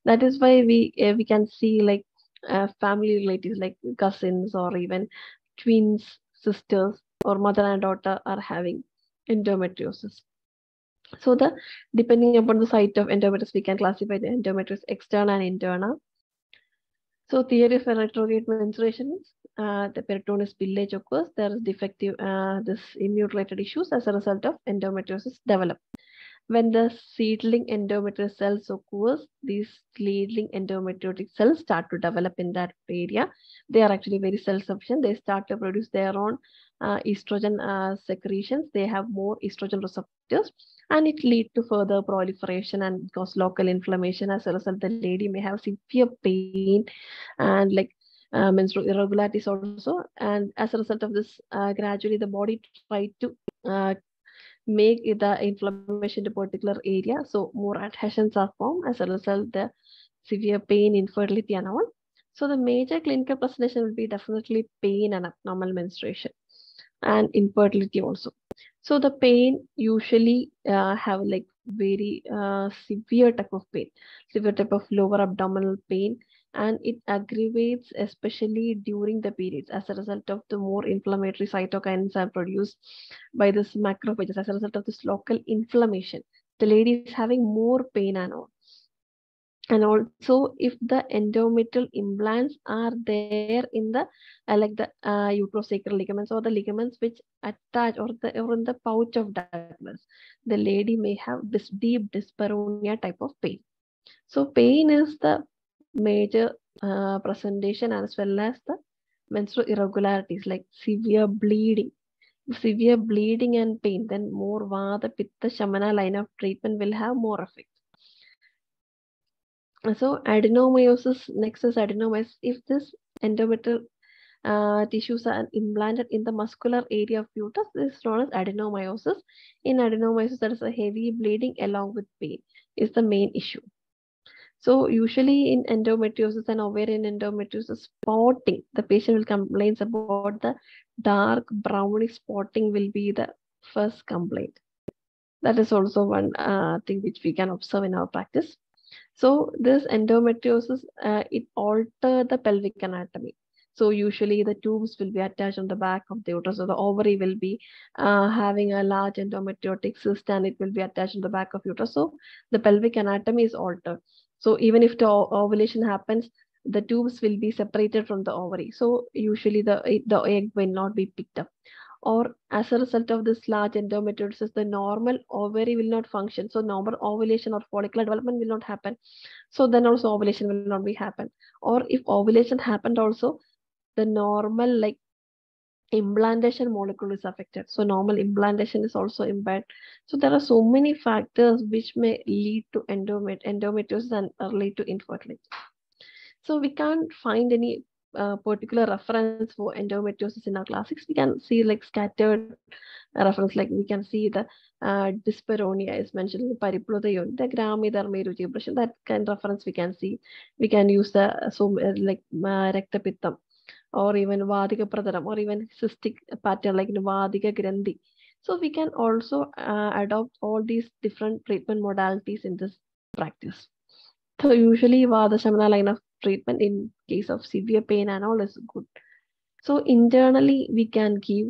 That is why we can see like family relatives like cousins or even twins, sisters, or mother and daughter are having endometriosis. So depending upon the site of endometriosis, we can classify the endometriosis external and internal. So theory of retrograde menstruation is the peritoneal spillage occurs. There is defective this immune-related issues as a result of endometriosis develop. When the seedling endometrial cells occurs, these seedling endometriotic cells start to develop in that area. They are actually very self-sufficient. They start to produce their own estrogen secretions. They have more estrogen receptors, and it leads to further proliferation and cause local inflammation. As a result, the lady may have severe pain and like menstrual irregularities also. And as a result of this, gradually the body tries to make the inflammation to particular area. So more adhesions are formed. As a result, the severe pain, infertility and all. So the major clinical presentation will be definitely pain and abnormal menstruation and infertility also. So the pain usually have like very severe type of pain, severe type of lower abdominal pain, and it aggravates especially during the periods as a result of the more inflammatory cytokines are produced by this macrophages. As a result of this local inflammation, the lady is having more pain and all. And also, if the endometrial implants are there in the like the uterosacral ligaments or the ligaments which attach or in the pouch of Douglas, the lady may have this deep dyspareunia type of pain. So pain is the major presentation as well as the menstrual irregularities like severe bleeding and pain. Then more Vata Pitta Shamana line of treatment will have more effect. So adenomyosis, next is adenomyosis. If this endometrial tissues are implanted in the muscular area of uterus, this is known as adenomyosis. In adenomyosis, there is a heavy bleeding along with pain is the main issue. So usually in endometriosis and ovarian endometriosis, spotting, the patient will complain about the dark brownish spotting will be the first complaint. That is also one thing which we can observe in our practice. So this endometriosis, it alters the pelvic anatomy. So usually the tubes will be attached on the back of the uterus. So the ovary will be having a large endometriotic cyst and it will be attached on the back of uterus. So the pelvic anatomy is altered. So even if the ovulation happens, the tubes will be separated from the ovary. So usually the egg will not be picked up. Or as a result of this large endometriosis, the normal ovary will not function. So normal ovulation or follicular development will not happen. So then also ovulation will not be happen. Or if ovulation happened also, the normal like implantation molecule is affected. So normal implantation is also impaired. So there are so many factors which may lead to endometriosis and lead to infertility. So we can't find any particular reference for endometriosis in our classics. We can see like scattered reference, like we can see the dyspareunia is mentioned in the Pariplodayoni, the Gramidarmeruji, that kind of reference we can see. We can use the Raktapittam, or even Vadika Pradaram, or even cystic pattern like Vadika Grandhi. So we can also adopt all these different treatment modalities in this practice. So usually Vada Shamana line of treatment in case of severe pain and all is good. So internally we can give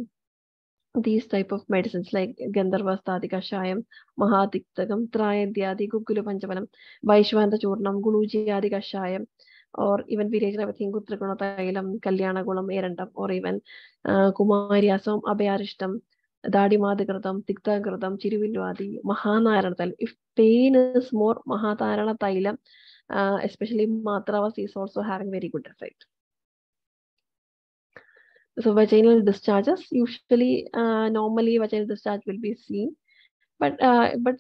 these type of medicines like Gandharvastadi Kashayam, Mahatiktagam, Trayandyadi, Gugula Panchavanam, Vaishvanta Churnam, Guluji Kashayam, or even Virajavathing Gutragunatailam, Kalyana Gulam Erandam, or even Kumariasam, Abhayarishtam, Dadi Madhikradam, Tikta Gradam, Chirivilwadi, Mahanarantal. If pain is more, Mahatarana Tailam, especially Matravas, is also having very good effect. So vaginal discharges, usually, normally vaginal discharge will be seen, but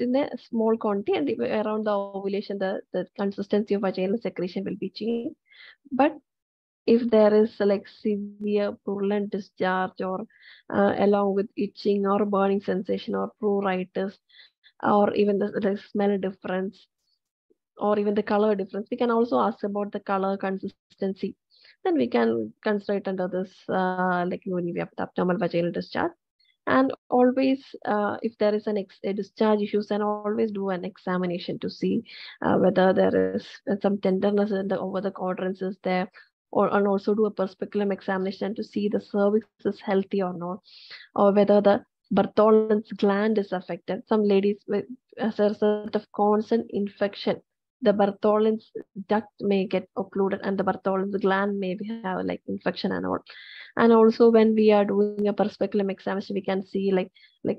in a small quantity, and around the ovulation, the consistency of vaginal secretion will be changed. But if there is like severe purulent discharge, or along with itching or burning sensation or pruritus, or even the smell difference, or even the color difference, we can also ask about the color consistency. Then we can consider it under this like when we have the abdominal vaginal discharge. And always, if there is a discharge issues, then always do an examination to see whether there is some tenderness over the quadrants is there, and also do a perspiculum examination to see the cervix is healthy or not, or whether the Bartholin's gland is affected. Some ladies, as a result of constant infection, the Bartholin's duct may get occluded, and the Bartholin's gland may have like infection and all. And also when we are doing a perspiculum examination, we can see like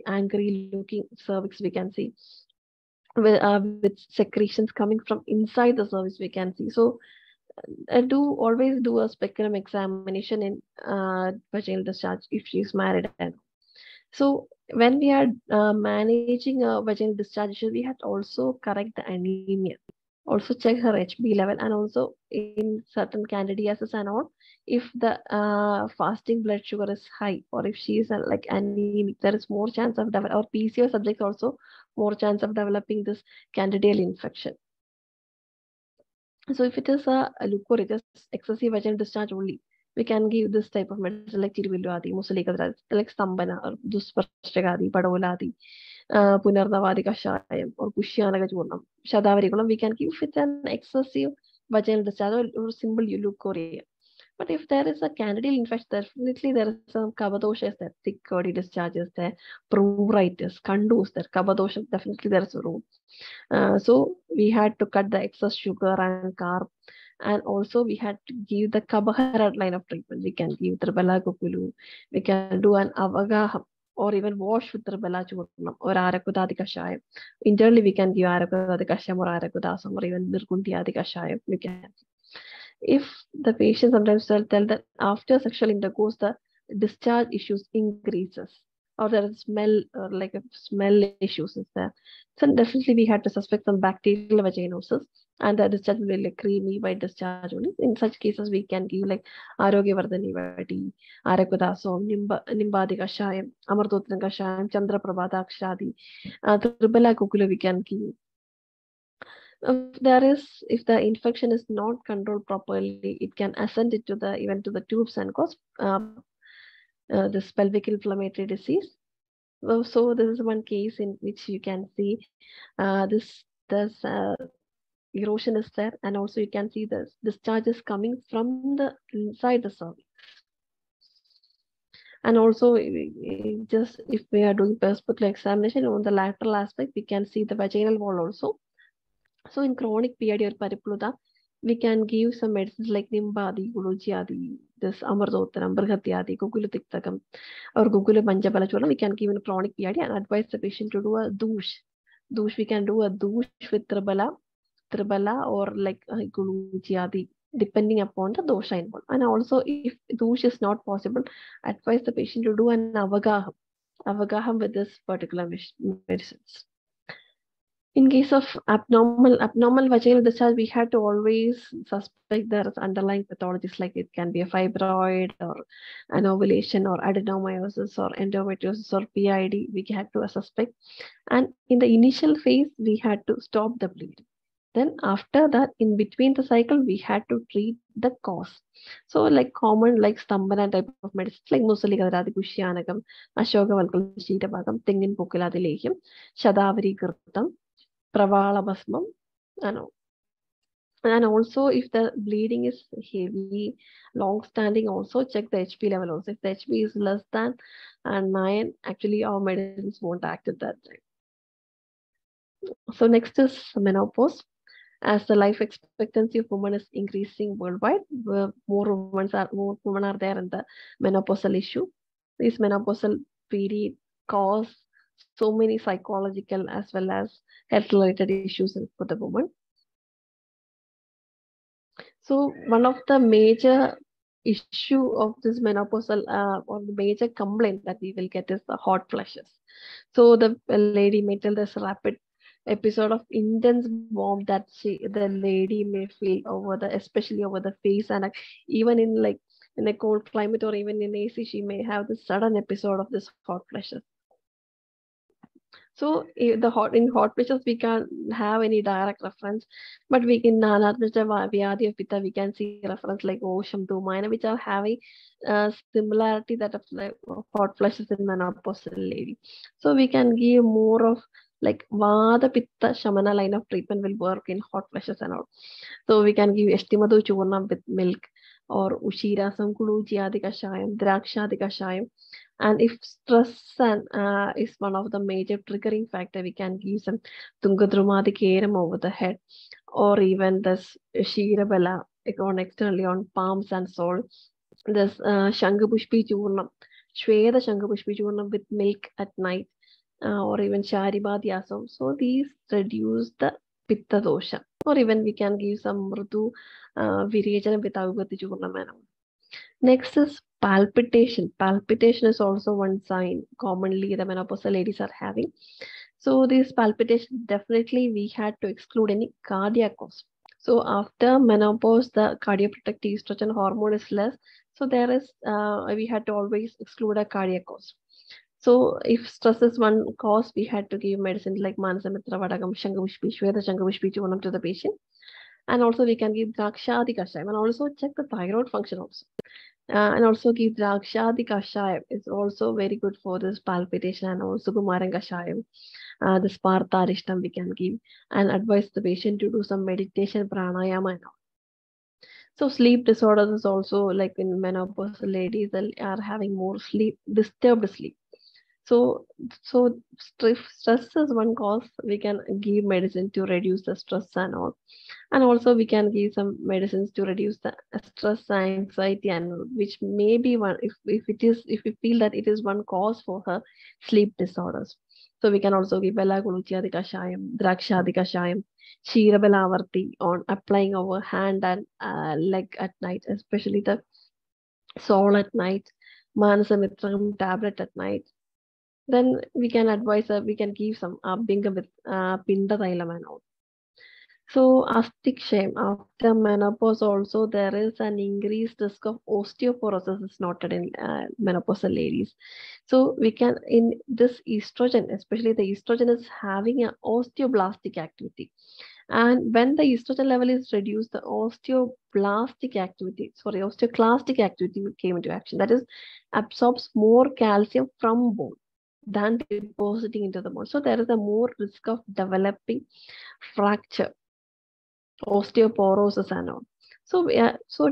angry looking cervix, we can see with secretions coming from inside the cervix, we can see. So always do a speculum examination in vaginal discharge if she is married. And so when we are managing a vaginal discharge issue, we have to also correct the anemia, also check her HB level, and also in certain candidiasis and all, if the fasting blood sugar is high, or if she is like anemic, there is more chance of developing, or PCO subjects also more chance of developing this candidal infection. So if it is a leukorrhea, excessive vaginal discharge only, we can give this type of medicine like Chirivilwadi, Musalikadra, like Stambana, or Dusparshagadi, Padoladi, Punarnavadi Kashayam, or Pushyanaga Churnam, Shadavarikulam, we can give with an excessive vaginal discharge or simple leukorrhea. But if there is a candidal infection, definitely there is some kabadosha, there, thick curdy discharges there, pruritus, kandus there, kabadosha, definitely there is a room. So we had to cut the excess sugar and carb, and also we had to give the Kabbaharat line of treatment. We can give Tribala Gokulu, we can do an Avagaham, or even wash with Tribala Churnam or Arakudadi Kashayam. Internally, we can give Arakudadi Kashayam or Arakudasam, or even Nirgundiadi Kashayam. We can. If the patient sometimes tell that after sexual intercourse, the discharge issues increases, or there is smell, or like a smell issues is there, so definitely we had to suspect some bacterial vaginosis, and the discharge will be like creamy white discharge only. In such cases, we can give like Arogyavardhani Vati, Arakudasam, Nimbadi Kashayam, Amardotran Kashayam, Chandra Prabhata Akshadi, Tribala Kukula we can give. If the infection is not controlled properly, it can ascend it to even to the tubes and cause this pelvic inflammatory disease. So this is one case in which you can see this erosion is there, and also you can see the discharges coming from the inside the cervix. And also, just if we are doing perspicular examination on the lateral aspect, we can see the vaginal wall also. So in chronic PID or Paripluta, we can give some medicines like Nimbadi, Gulujiadi, this Amardotram, Brighatyadi, Gugulutiktakam, or Gugula Panjapalachura. We can give in chronic PID and advise the patient to do a douche. We can do a douche with Tribala, or like Gulujiadi, depending upon the dosha involved. And also, if dosha is not possible, advise the patient to do an avagaham with this particular medicines. In case of abnormal vaginal discharge, we had to always suspect there is underlying pathologies, like it can be a fibroid or an ovulation or adenomyosis or endometriosis or PID. We had to suspect, and in the initial phase, we had to stop the bleeding. Then after that, in between the cycle, we had to treat the cause. So like common like Stambana type of medicines like Musali Kadaradi Pushyanakam, Ashoka Valkal Sheetapakam, Tingin Pukiladi Lehyam, Shadavari Kirtam, Pravala Basmam, and also if the bleeding is heavy, long standing, also check the HP level also. If the HP is less than 9, actually our medicines won't act at that time. So next is menopause. As the life expectancy of women is increasing worldwide, more women are there in the menopausal issue. This menopausal period cause so many psychological as well as health related issues for the woman. So one of the major issue of this menopausal or the major complaint that we will get is the hot flushes. So the lady may tell this rapid episode of intense warmth that the lady may feel over the, especially over the face, and even in a cold climate or even in AC, she may have this sudden episode of this hot flushes. So in hot flushes we can't have any direct reference, but we can Vyadhi of Pitta, we can see reference like Osham Dhumana, which are having similarity that of like hot flushes in menopausal lady. So we can give more of like Vada Pitta Shamana line of treatment will work in hot flushes and all. So we can give Estimadu Churnam with milk or Ushira Samkulu Jiadi Kashayam, Drakshadi Kashayam. And if stress is one of the major triggering factor, we can give some Tungadrumadi Keram over the head, or even this Shirabella on externally on palms and sole. This Shangapushpi Churnam, Shweda Shangapushpi Churnam with milk at night, or even Sharibadhyasam. So these reduce the Pitta dosha. Or even we can give some Mrudu Virajana with Avagati Churnam. Next is palpitation. Palpitation is also one sign commonly the menopausal ladies are having. So this palpitation, definitely we had to exclude any cardiac cause. So after menopause, the cardioprotective estrogen hormone is less. So there is, we had to always exclude a cardiac cause. So if stress is one cause, we had to give medicine like Manasamitra Vadagam, Shangapushpi, Shweta Shangapushpi Churnam to the patient. And also we can give Drakshadi Kashayam and also check the thyroid function also. And also give Drakshadi Kashayam is also very good for this palpitation, and also Kumaran Kashayam. The Spartarishtam we can give and advise the patient to do some meditation, pranayama and all. So sleep disorders is also like in menopausal ladies that are having more disturbed sleep. So stress is one cause. We can give medicine to reduce the stress and all. And also we can give some medicines to reduce the stress, anxiety, and which may be one if we feel that it is one cause for her sleep disorders. So we can also give Bella Guluchadi Kashayam, Drakshadi Kashayam, Shira Belavarti on applying our hand and leg at night, especially the sole at night, Manasamitram tablet at night. Then we can advise we can give some Binga with Pinda Thailam and all. So astic shame after menopause also there is an increased risk of osteoporosis is noted in menopausal ladies. So we can in this estrogen, especially the estrogen is having an osteoblastic activity. And when the estrogen level is reduced, the osteoclastic activity came into action. That is, absorbs more calcium from bone than depositing into the bone. So there is a more risk of developing fracture, osteoporosis and all. So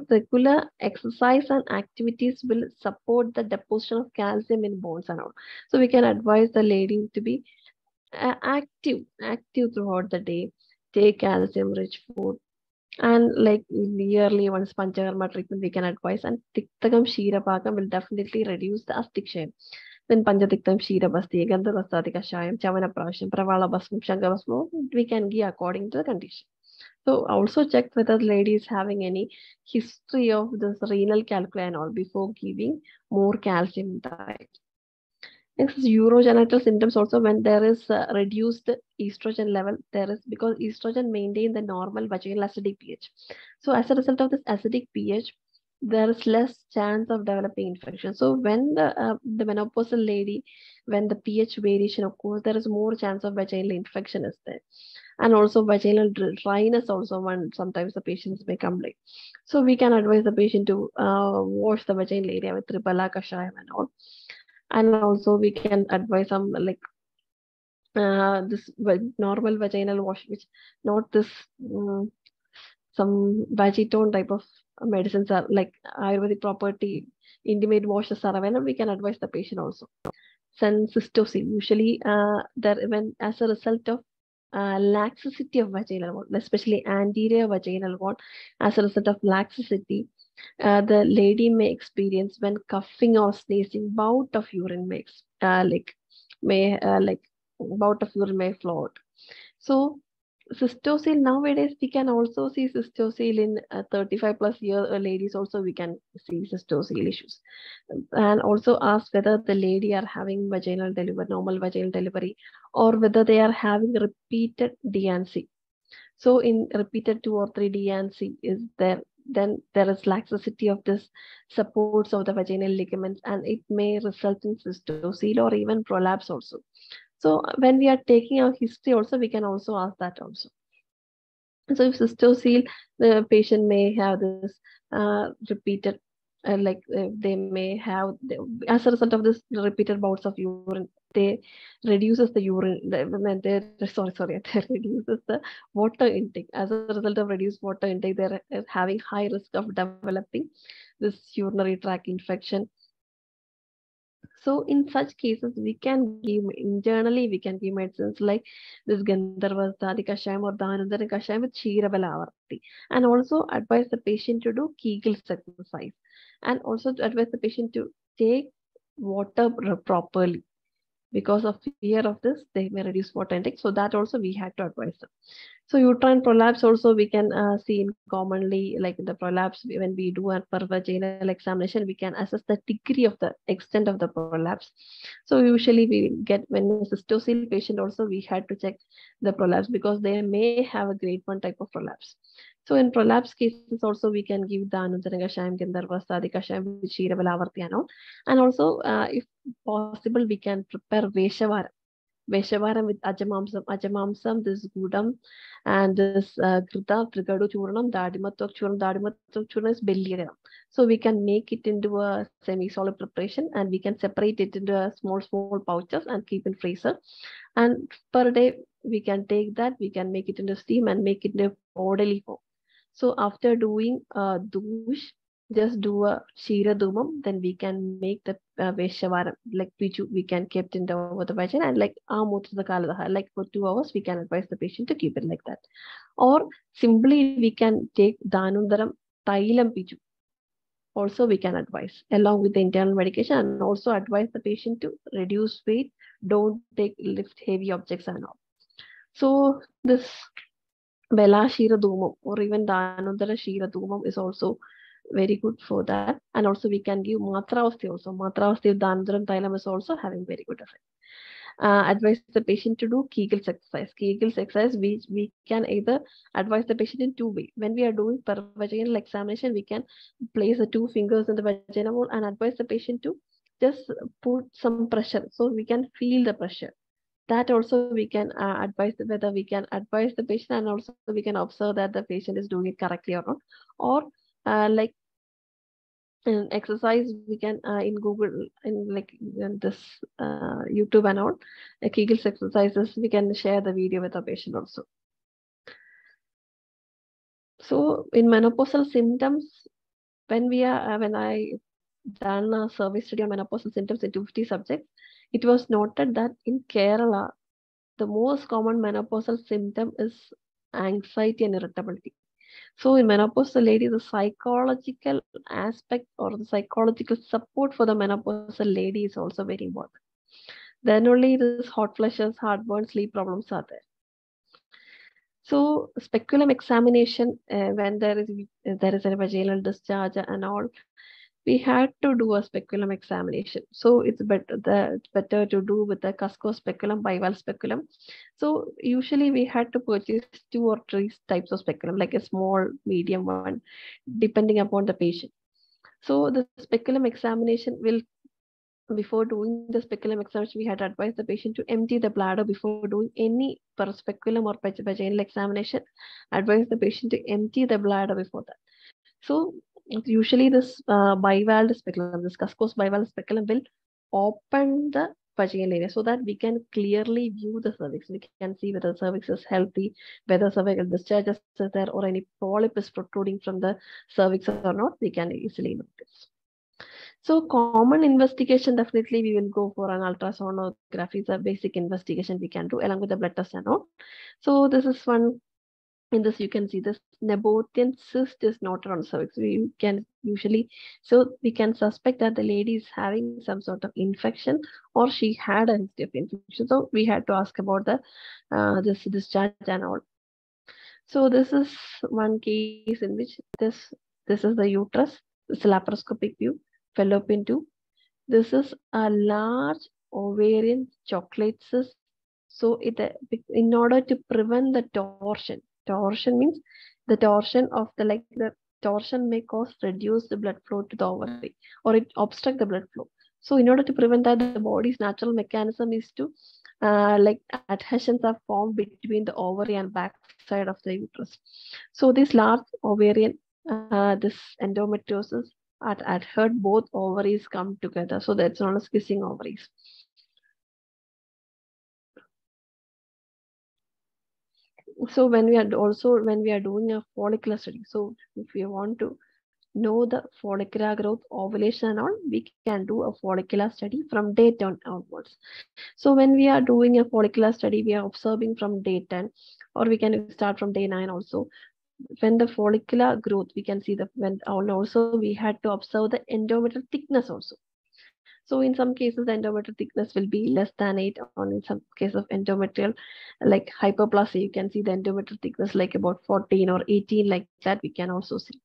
regular exercise and activities will support the deposition of calcium in bones and all. So we can advise the lady to be active throughout the day, take calcium rich food, and like yearly once Panchakarma treatment we can advise, and Tiktakam Shirapakam will definitely reduce the astic shame. Then Panchatiktam, Shirabasti, Gandharvastati Kashayam, Chavanaprasham, Pravalabhasmam, Shankavasmam, we can give according to the condition. So also check whether the lady is having any history of this renal calculi and all before giving more calcium diet. Next is urogenital symptoms also when there is reduced estrogen level. There is because estrogen maintain the normal vaginal acidic pH. So as a result of this acidic pH, there is less chance of developing infection. So when the menopausal lady, when the pH variation occurs, there is more chance of vaginal infection is there. And also vaginal dryness also when sometimes the patients may complain. So we can advise the patient to wash the vaginal area with Triphala Kashayam and all. And also we can advise some like this normal vaginal wash, which not this some vagitone type of medicines are like Ayurvedic property intimate washes are available. We can advise the patient also. Cystocele usually there when as a result of laxity of vaginal wall, especially anterior vaginal wall, as a result of laxity, the lady may experience when coughing or sneezing, bout of urine makes like bout of urine may flow out. So cystocele nowadays we can also see cystocele in 35 plus year ladies also we can see cystocele issues, and also ask whether the lady are having vaginal delivery, normal vaginal delivery, or whether they are having repeated D&C. So in repeated 2 or 3 D&C is there, then there is laxity of this supports of the vaginal ligaments and it may result in cystocele or even prolapse also. So when we are taking our history also, we can also ask that also. So if cystocele, the patient may have this repeated, they may have, as a result of this repeated bouts of urine, they reduces the urine, they reduces the water intake. As a result of reduced water intake, they're having high risk of developing this urinary tract infection. So in such cases, we can give internally, we can give medicines like this Gandharvastadi Kashayam or Dhanundara Kashayam with Ksheerabalavarti, and also advise the patient to do Kegels exercise, and also to advise the patient to take water properly. Because of fear of this, they may reduce water intake. So that also we had to advise them. So uterine prolapse also we can see in commonly like in the prolapse when we do a vaginal examination, we can assess the degree of the extent of the prolapse. So usually we get when a cystocele patient also we had to check the prolapse because they may have a grade 1 type of prolapse. So in prolapse cases also we can give the Anujana Kashayam, Gandharvastadi Kashayam, Ksheerabalavarti and all. And also if possible we can prepare Veshavaram. Veshavaram with Ajamamsam, this Gudam, and this Krita, Trigadu Churnam, Dadimatok Churnam is Belliram. So we can make it into a semi-solid preparation and we can separate it into a small pouches and keep in freezer. And per day we can take that, we can make it into steam and make it into orderly form. So after doing douche, just do a Shira Dumam, then we can make the Veshavaram, like we can keep it over the vagina and like like for 2 hours, we can advise the patient to keep it like that. Or simply we can take Dhanundaram Thailam Pichu. Also we can advise along with the internal medication and also advise the patient to reduce weight, don't lift heavy objects and all. So this Bela Shira Dhumam or even Dhanundara Shira Dhumam is also very good for that. And also we can give Matravasti also. Matravasti Dhanundaram Thailam is also having very good effect. Advise the patient to do Kegels exercise. Kegels exercise, we can either advise the patient in 2 ways. When we are doing per vaginal examination, we can place the 2 fingers in the vagina wall and advise the patient to just put some pressure. So we can feel the pressure. That also we can advise whether we can advise the patient and also we can observe that the patient is doing it correctly or not. Or like in exercise we can in Google in like in this YouTube and all Kegels exercises, we can share the video with the patient also. So in menopausal symptoms, when I done a survey study on menopausal symptoms in 250 subjects, it was noted that in Kerala the most common menopausal symptom is anxiety and irritability. So in menopausal lady, the psychological aspect or the psychological support for the menopausal lady is also very important. Then only this hot flushes, heartburn, sleep problems are there. So speculum examination, when there is a vaginal discharge and all, we had to do a speculum examination. So it's better to do with the Cusco speculum, bivalve speculum. So usually we had to purchase 2 or 3 types of speculum, like a small, medium one, depending upon the patient. So the speculum examination will, before doing the speculum examination, we had to advise the patient to empty the bladder before doing any per speculum or vaginal examination. Advise the patient to empty the bladder before that. So usually this bivalve speculum, this Cusco's bivalve speculum will open the vaginal area so that we can clearly view the cervix. We can see whether the cervix is healthy, whether cervical discharges is there, or any polyp is protruding from the cervix or not. We can easily notice. So common investigation, definitely we will go for an ultrasonography. It's a basic investigation we can do along with the blood test and all. So this is one. In this, you can see this Nabothian cyst is noted on cervix. We can usually, so we can suspect that the lady is having some sort of infection or she had a history of infection. So we had to ask about the this discharge and all. So this is one case in which this is the uterus. This is laparoscopic view, fallopian tube. This is a large ovarian chocolate cyst. So in order to prevent the torsion means the torsion of the torsion may cause reduced blood flow to the ovary or it obstruct the blood flow. So in order to prevent that, the body's natural mechanism is to adhesions are formed between the ovary and back side of the uterus. So this large ovarian, this endometriosis at adhered, both ovaries come together. So that's known as kissing ovaries. So when we are doing a follicular study, so if we want to know the follicular growth, ovulation and all, we can do a follicular study from day 10 onwards. So when we are doing a follicular study, we are observing from day 10, or we can start from day 9 also. When the follicular growth, we can see also we had to observe the endometrial thickness also. So in some cases, the endometrial thickness will be less than 8, or in some case of endometrial, like hyperplasia, you can see the endometrial thickness like about 14 or 18, like that we can also see.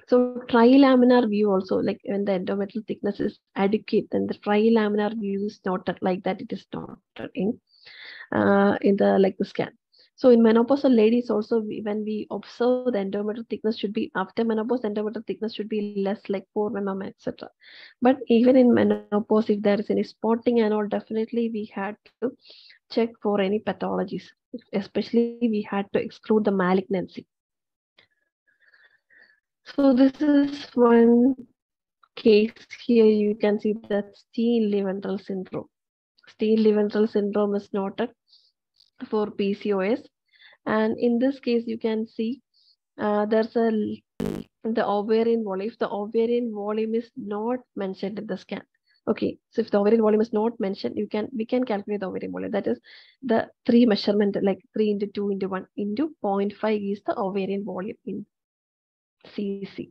So trilaminar view also, like when the endometrial thickness is adequate, then the trilaminar view is noted like that. It is noted in the scan. So in menopausal ladies also, when we observe the endometrial thickness should be after menopause, endometrial thickness should be less, like 4 mm, etc. But even in menopause, if there is any spotting and all, definitely we had to check for any pathologies. Especially we had to exclude the malignancy. So this is one case here. You can see that Steen-Leventral syndrome. Steen-Leventral syndrome is noted for PCOS, and in this case, you can see there's the ovarian volume. If the ovarian volume is not mentioned in the scan, okay. So if the ovarian volume is not mentioned, we can calculate the ovarian volume. That is the 3 measurement, like 3 into 2 into 1 into 0.5 is the ovarian volume in cc.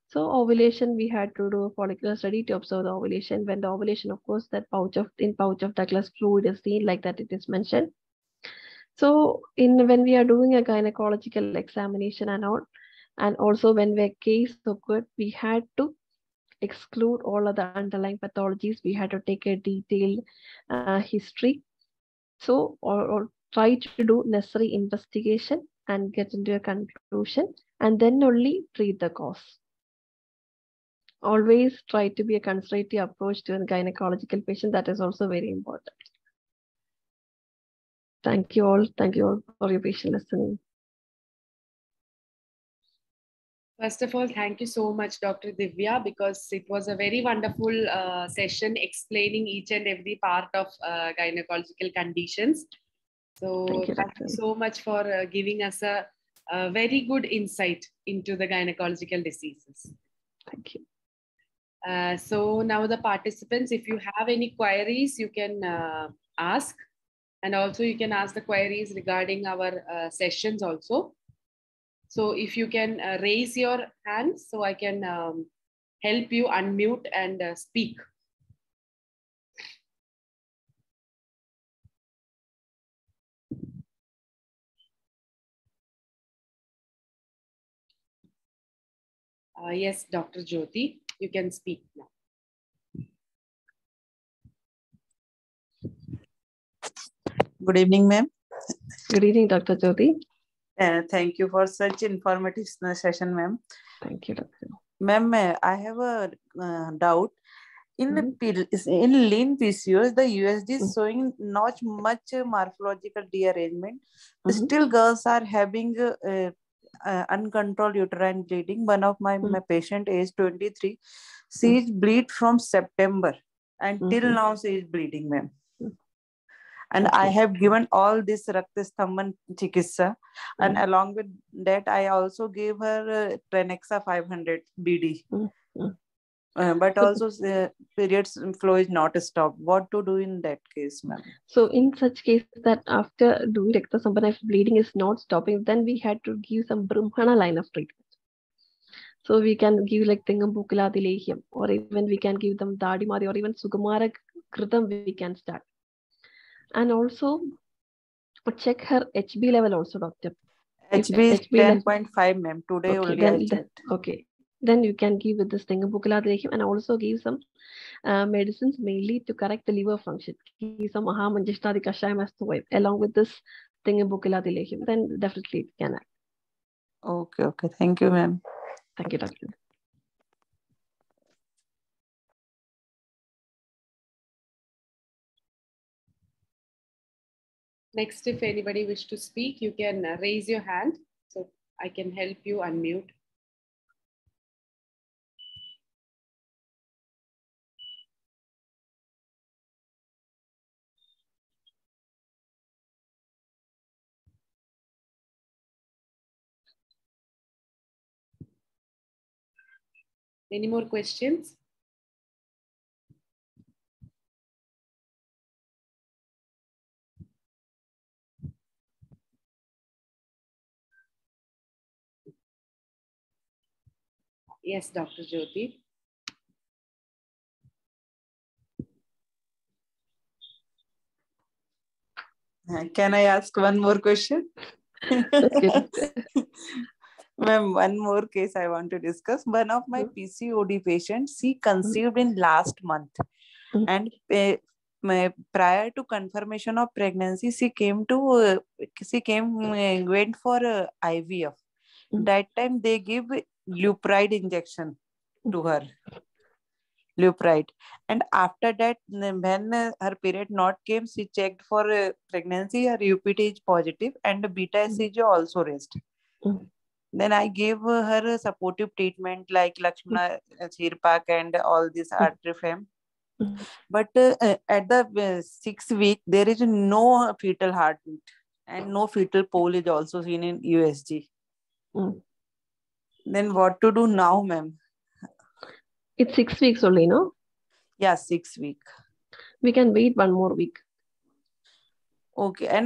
So ovulation, we had to do a follicular study to observe the ovulation. When the ovulation, of course, that pouch of Douglas fluid is seen, like that it is mentioned. So when we are doing a gynecological examination and all, and also when a case occurred, we had to exclude all of the underlying pathologies. We had to take a detailed history. So or try to do necessary investigation and get into a conclusion, and then only treat the cause. Always try to be a conservative approach to a gynecological patient. That is also very important. Thank you all. Thank you all for your patient listening.
First of all, thank you so much, Dr. Divya, because it was a very wonderful session explaining each and every part of gynecological conditions. So thank you so much for giving us a very good insight into the gynecological diseases.
Thank you.
So now the participants, if you have any queries, you can ask. And also you can ask the queries regarding our sessions also. So if you can raise your hand so I can help you unmute and speak. Yes, Dr. Jyoti, you can speak now.
Good evening, ma'am.
Good evening, Dr. Jyoti.
Thank you for such informative session, ma'am.
Thank you, Doctor.
Ma'am, I have a doubt. In lean PCOS, the USG is showing not much morphological dearrangement. Still, girls are having uncontrolled uterine bleeding. One of my patient, age 23, she is bleed from September and till now she is bleeding, ma'am. And I have given all this Raktasthamban Chikitsa, and along with that, I also gave her Trenexa 500 BD. But also periods flow is not stopped. What to do in that case, ma'am?
So in such case that after doing Rakta Sambandha, if bleeding is not stopping, then we had to give some Brahmana line of treatment. So we can give like Tingam Bukiladi Lehyam, or even we can give them Dadimari or even Sugamara Kritam we can start. And also check her HB level also, doctor.
HB is 10.5, ma'am. Today
okay,
only
then,
I checked.
Okay. Then you can give with this Tingam Bukiladi Lehyam and also give some medicines mainly to correct the liver function. Give some Mahamanjashtadi Kashayam as to along with this Tingam Bukiladi Lehyam. Then definitely it can act.
Okay. Thank you, ma'am.
Thank you, doctor.
Next, if anybody wish to speak, you can raise your hand so I can help you unmute. Any more questions? Yes, Dr. Jyoti.
Can I ask one more question?
Okay.
Ma'am, one more case I want to discuss. One of my PCOD patients, she conceived in last month, and prior to confirmation of pregnancy, she went for IVF. That time they give Lupride injection to her. Lupride, and after that, when her period not came, she checked for pregnancy. Her UPT is positive and beta HCG also raised. Then I gave her a supportive treatment like Lakshmana Chirpak and all this Artrifem. But at the 6th week, there is no fetal heartbeat and no fetal pole is also seen in USG. Then what to do now, ma'am?
It's 6 weeks only, no?
Yeah, 6 weeks.
We can wait 1 more week.
Okay, and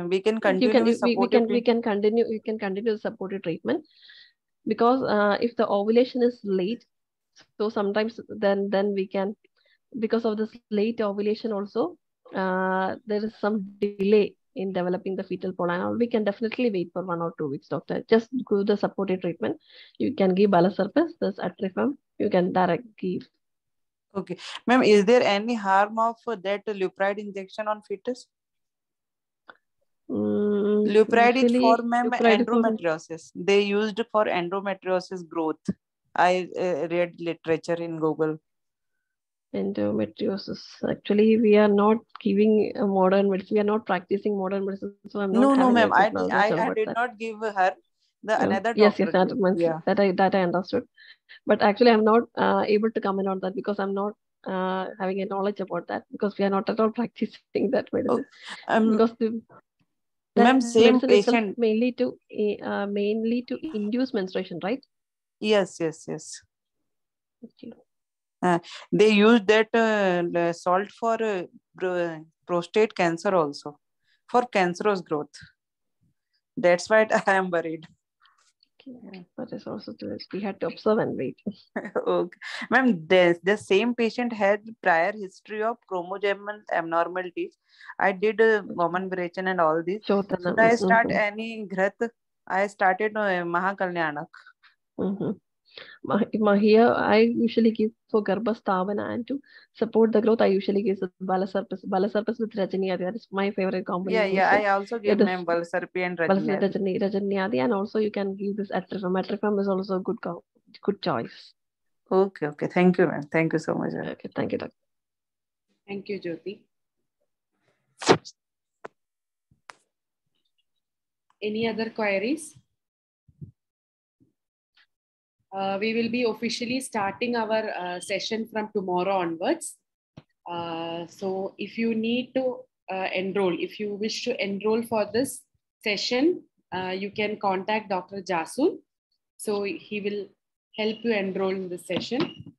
we can continue with supportive
we can continue the supportive treatment, because if the ovulation is late, so sometimes then we can, because of this late ovulation also, there is some delay in developing the fetal pole, and we can definitely wait for 1 or 2 weeks, doctor. Just give the supportive treatment. You can give Balasurface, this Atrifam, you can direct give.
Okay, ma'am, is there any harm of that Lupride injection on fetus? Lupride is for, ma'am, endometriosis. They used for endometriosis growth. I read literature in Google.
Endometriosis. Actually, we are not giving a modern medicine. We are not practicing modern medicine, so I'm not.
No, ma'am. I did not give her another doctor.
Yes, that I understood. But actually, I'm not able to comment on that because I'm not having a knowledge about that, because we are not at all practicing that medicine. Because
ma'am, same patient
mainly to induce menstruation, right?
Yes. Okay. They use that salt for prostate cancer also, for cancerous growth. That's why I am worried.
Okay, that is also true. We had to observe and wait.
Okay. Ma'am, the same patient had prior history of chromosomal abnormalities. I did woman virgin and all this.
Shodhana.
Should I start any grat? I started Mahakalyanak.
Here, I usually give for Garbhastavana, and to support the growth, I usually give the Balasarpas with Rajani. That is my favorite
Yeah,
combination.
yeah. I also
Yeah,
gave
this
ma'am Valsarpi and
Balasarpi
Rajani.
Rajani, and also you can give this Atrifam. Atrifam is also a good choice.
Okay, okay. Thank you, ma'am. Thank you so much.
Okay, thank you, Doctor.
Thank you, Jyoti. Any other queries? We will be officially starting our session from tomorrow onwards. So if you need to enroll, if you wish to enroll for this session, you can contact Dr. Jasul. So he will help you enroll in this session.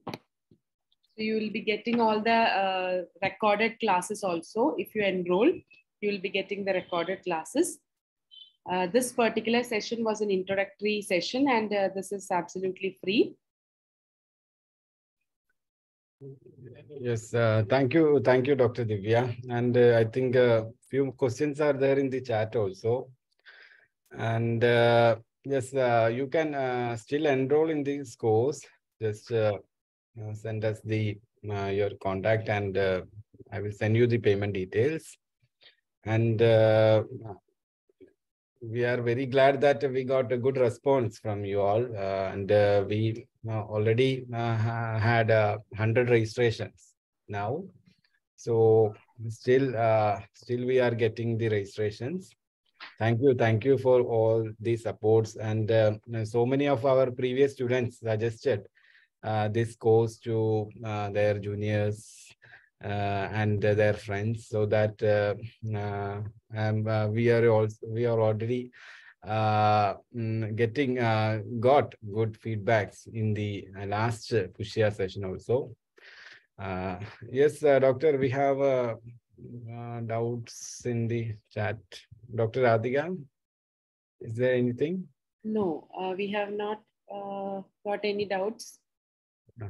So you will be getting all the recorded classes also. If you enroll, you will be getting the recorded classes. This particular session was an introductory session, and this is absolutely free.
Yes, thank you, Dr. Divya. And I think a few questions are there in the chat also. And yes, you can still enroll in this course. Just send us the your contact, and I will send you the payment details. And we are very glad that we got a good response from you all, and we already had 100 registrations now. So still we are getting the registrations. Thank you for all the supports, and so many of our previous students suggested this course to their juniors and their friends, so that we are already getting got good feedbacks in the last PUSHYA session also. Yes, doctor, we have doubts in the chat. Dr. Radhika, is there anything?
No, we have not got any doubts.
No.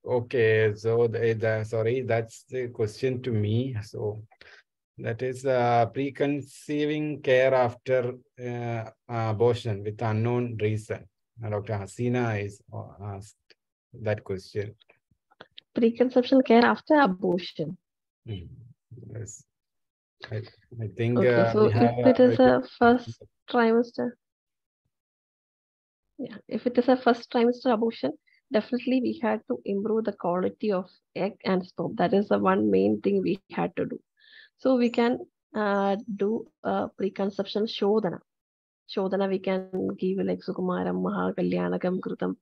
Okay, so sorry, that's the question to me. So that is preconceiving care after abortion with unknown reason. Dr. Hasina is asked that question.
Preconception care after abortion.
Yes. I think
Okay, so
we have
if it is a first trimester, yeah, if it is a first trimester abortion, definitely we had to improve the quality of egg and sperm. That is the one main thing we had to do. So we can do a preconception shodhana. Shodhana we can give like Sukumaram, Mahakalyanakam, Krutam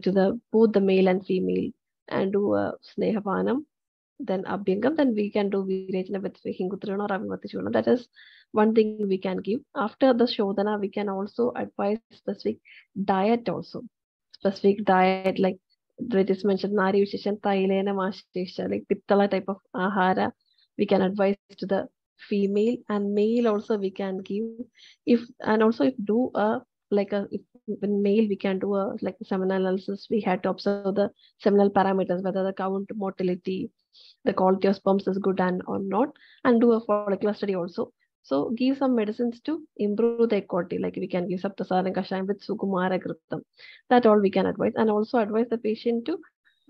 to the both the male and female, and do a Snehapanam, then Abhyangam, then we can do Virechana with Hingutrana or Avimati Shodhana. That is one thing we can give. After the Shodhana, we can also advise specific diet also. Specific diet like it is mentioned Nari Visheshan, Tailena Mashesha, like Pittala type of Ahara, we can advise to the female, and male also we can give. If and also if do a like a if in male we can do a like seminal analysis, we had to observe the seminal parameters, whether the count, motility, the quality of sperms is good and or not, and do a follicular study also. So give some medicines to improve the egg quality, like we can give Saptasaran Kashayam with Sukumara Kritam. That all we can advise, and also advise the patient to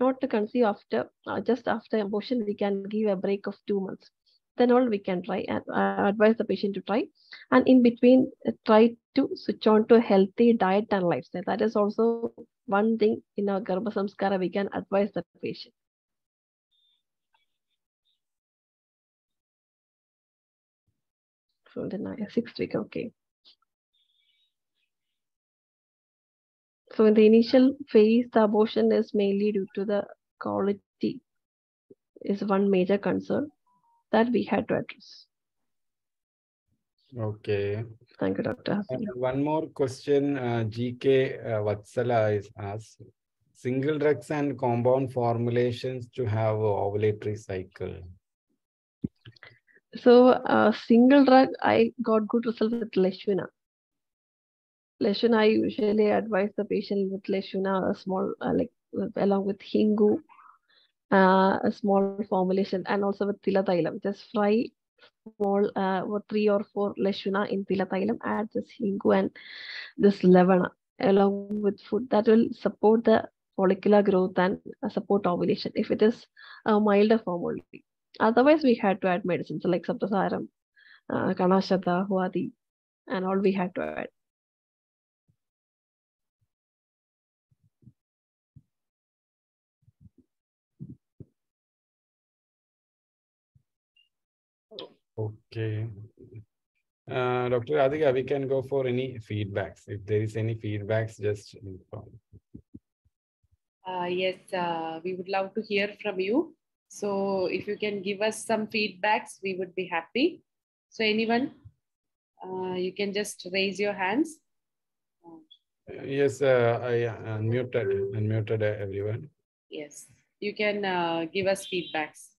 not to conceive after just after abortion. We can give a break of 2 months. Then all we can try and advise the patient to try, and in between try to switch on to a healthy diet and lifestyle. That is also one thing in our Garbha Samskara we can advise the patient. So then 6th week, okay. So in the initial phase, the abortion is mainly due to the quality is one major concern that we had to address.
Okay.
Thank you, Dr. Hasina.
One more question, GK Vatsala is asked. single drugs and compound formulations to have ovulatory cycle?
So single drug, I got good result with Leshwina. Leshwina, I usually advise the patient with Leshwina, a small, along with Hingu, a small formulation, and also with Tila Thailam. Just fry small, 3 or 4 Leshwina in Tila Thailam, add this Hingu and this Levana along with food. That will support the follicular growth and support ovulation if it is a milder form only. Otherwise, we had to add medicines like Saptasaram, Kanashata, Huadi, and all we had to add.
Okay. Dr. Radhika, we can go for any feedbacks. If there is any feedbacks, just inform.
Yes, we would love to hear from you. So if you can give us some feedbacks, we would be happy. So anyone, you can just raise your hands.
Yes, I unmuted everyone.
Yes, you can give us feedbacks.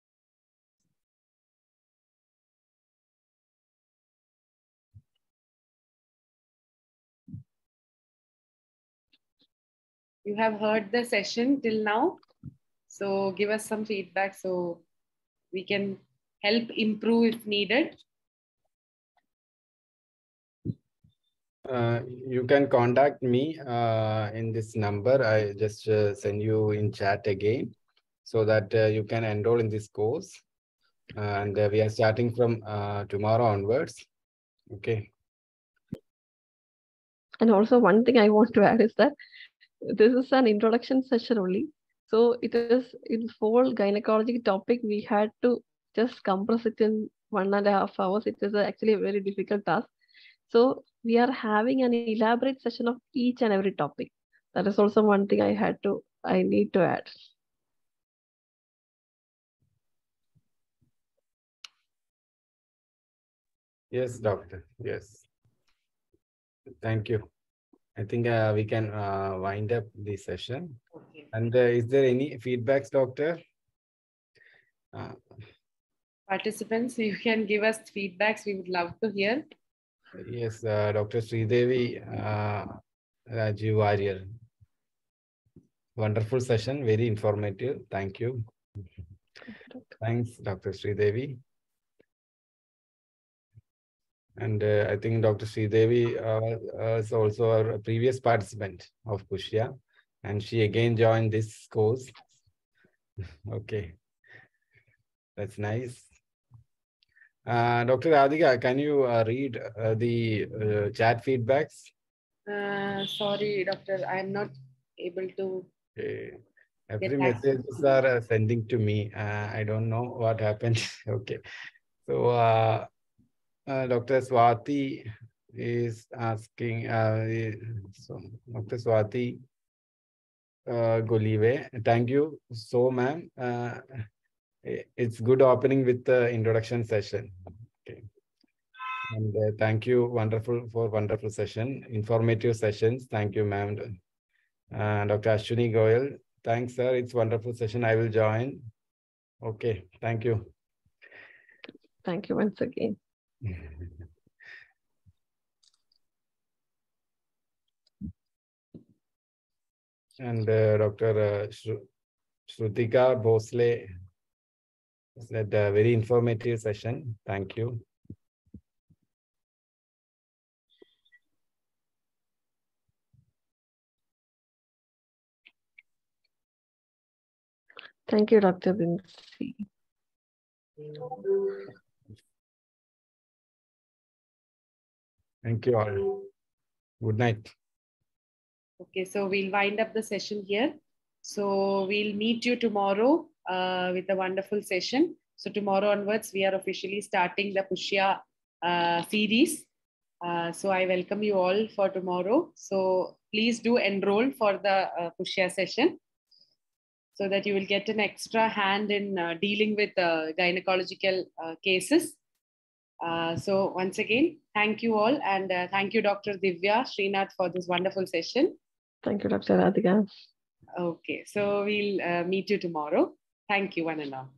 You have heard the session till now. So give us some feedback so we can help improve if needed.
You can contact me in this number. I just send you in chat again so that you can enroll in this course. And we are starting from tomorrow onwards. Okay.
And also one thing I want to add is that this is an introduction session only. So it is in full gynecology topic. We had to just compress it in 1.5 hours. It is actually a very difficult task. So we are having an elaborate session of each and every topic. That is also one thing I need to add.
Yes, doctor. Yes. Thank you. I think we can wind up the session.
Okay.
And is there any feedbacks, doctor?
Participants, you can give us feedbacks. We would love to hear.
Yes, Dr. Sridevi Rajiv Warrior. Wonderful session, very informative. Thank you. Thanks, Dr. Sridevi. And I think Dr. Sridevi is also a previous participant of PUSHYA, and she again joined this course. Okay, that's nice. Dr. Radhika, can you read the chat feedbacks?
Sorry, doctor, I'm not able to.
Okay. Every messages are sending to me. I don't know what happened. Okay. So Dr. Swati is asking, so Dr. Swati Golive, thank you so, ma'am. It's good opening with the introduction session. Okay. And thank you, wonderful session, informative sessions. Thank you, ma'am. Dr. Ashwini Goyal, thanks, sir. It's wonderful session. I will join. Okay, thank you.
Thank you once again.
And Dr. Shrutika Bhosle said a very informative session. Thank you.
Thank you, Dr. Vinci.
Thank you all. Good night.
Okay, so we'll wind up the session here. So we'll meet you tomorrow with a wonderful session. So tomorrow onwards, we are officially starting the PUSHYA series. So I welcome you all for tomorrow. So please do enroll for the PUSHYA session so that you will get an extra hand in dealing with gynecological cases. So once again, thank you all. And thank you, Dr. Divya, Sreenath, for this wonderful session.
Thank you, Dr. Radhika.
Okay, so we'll meet you tomorrow. Thank you, one and all.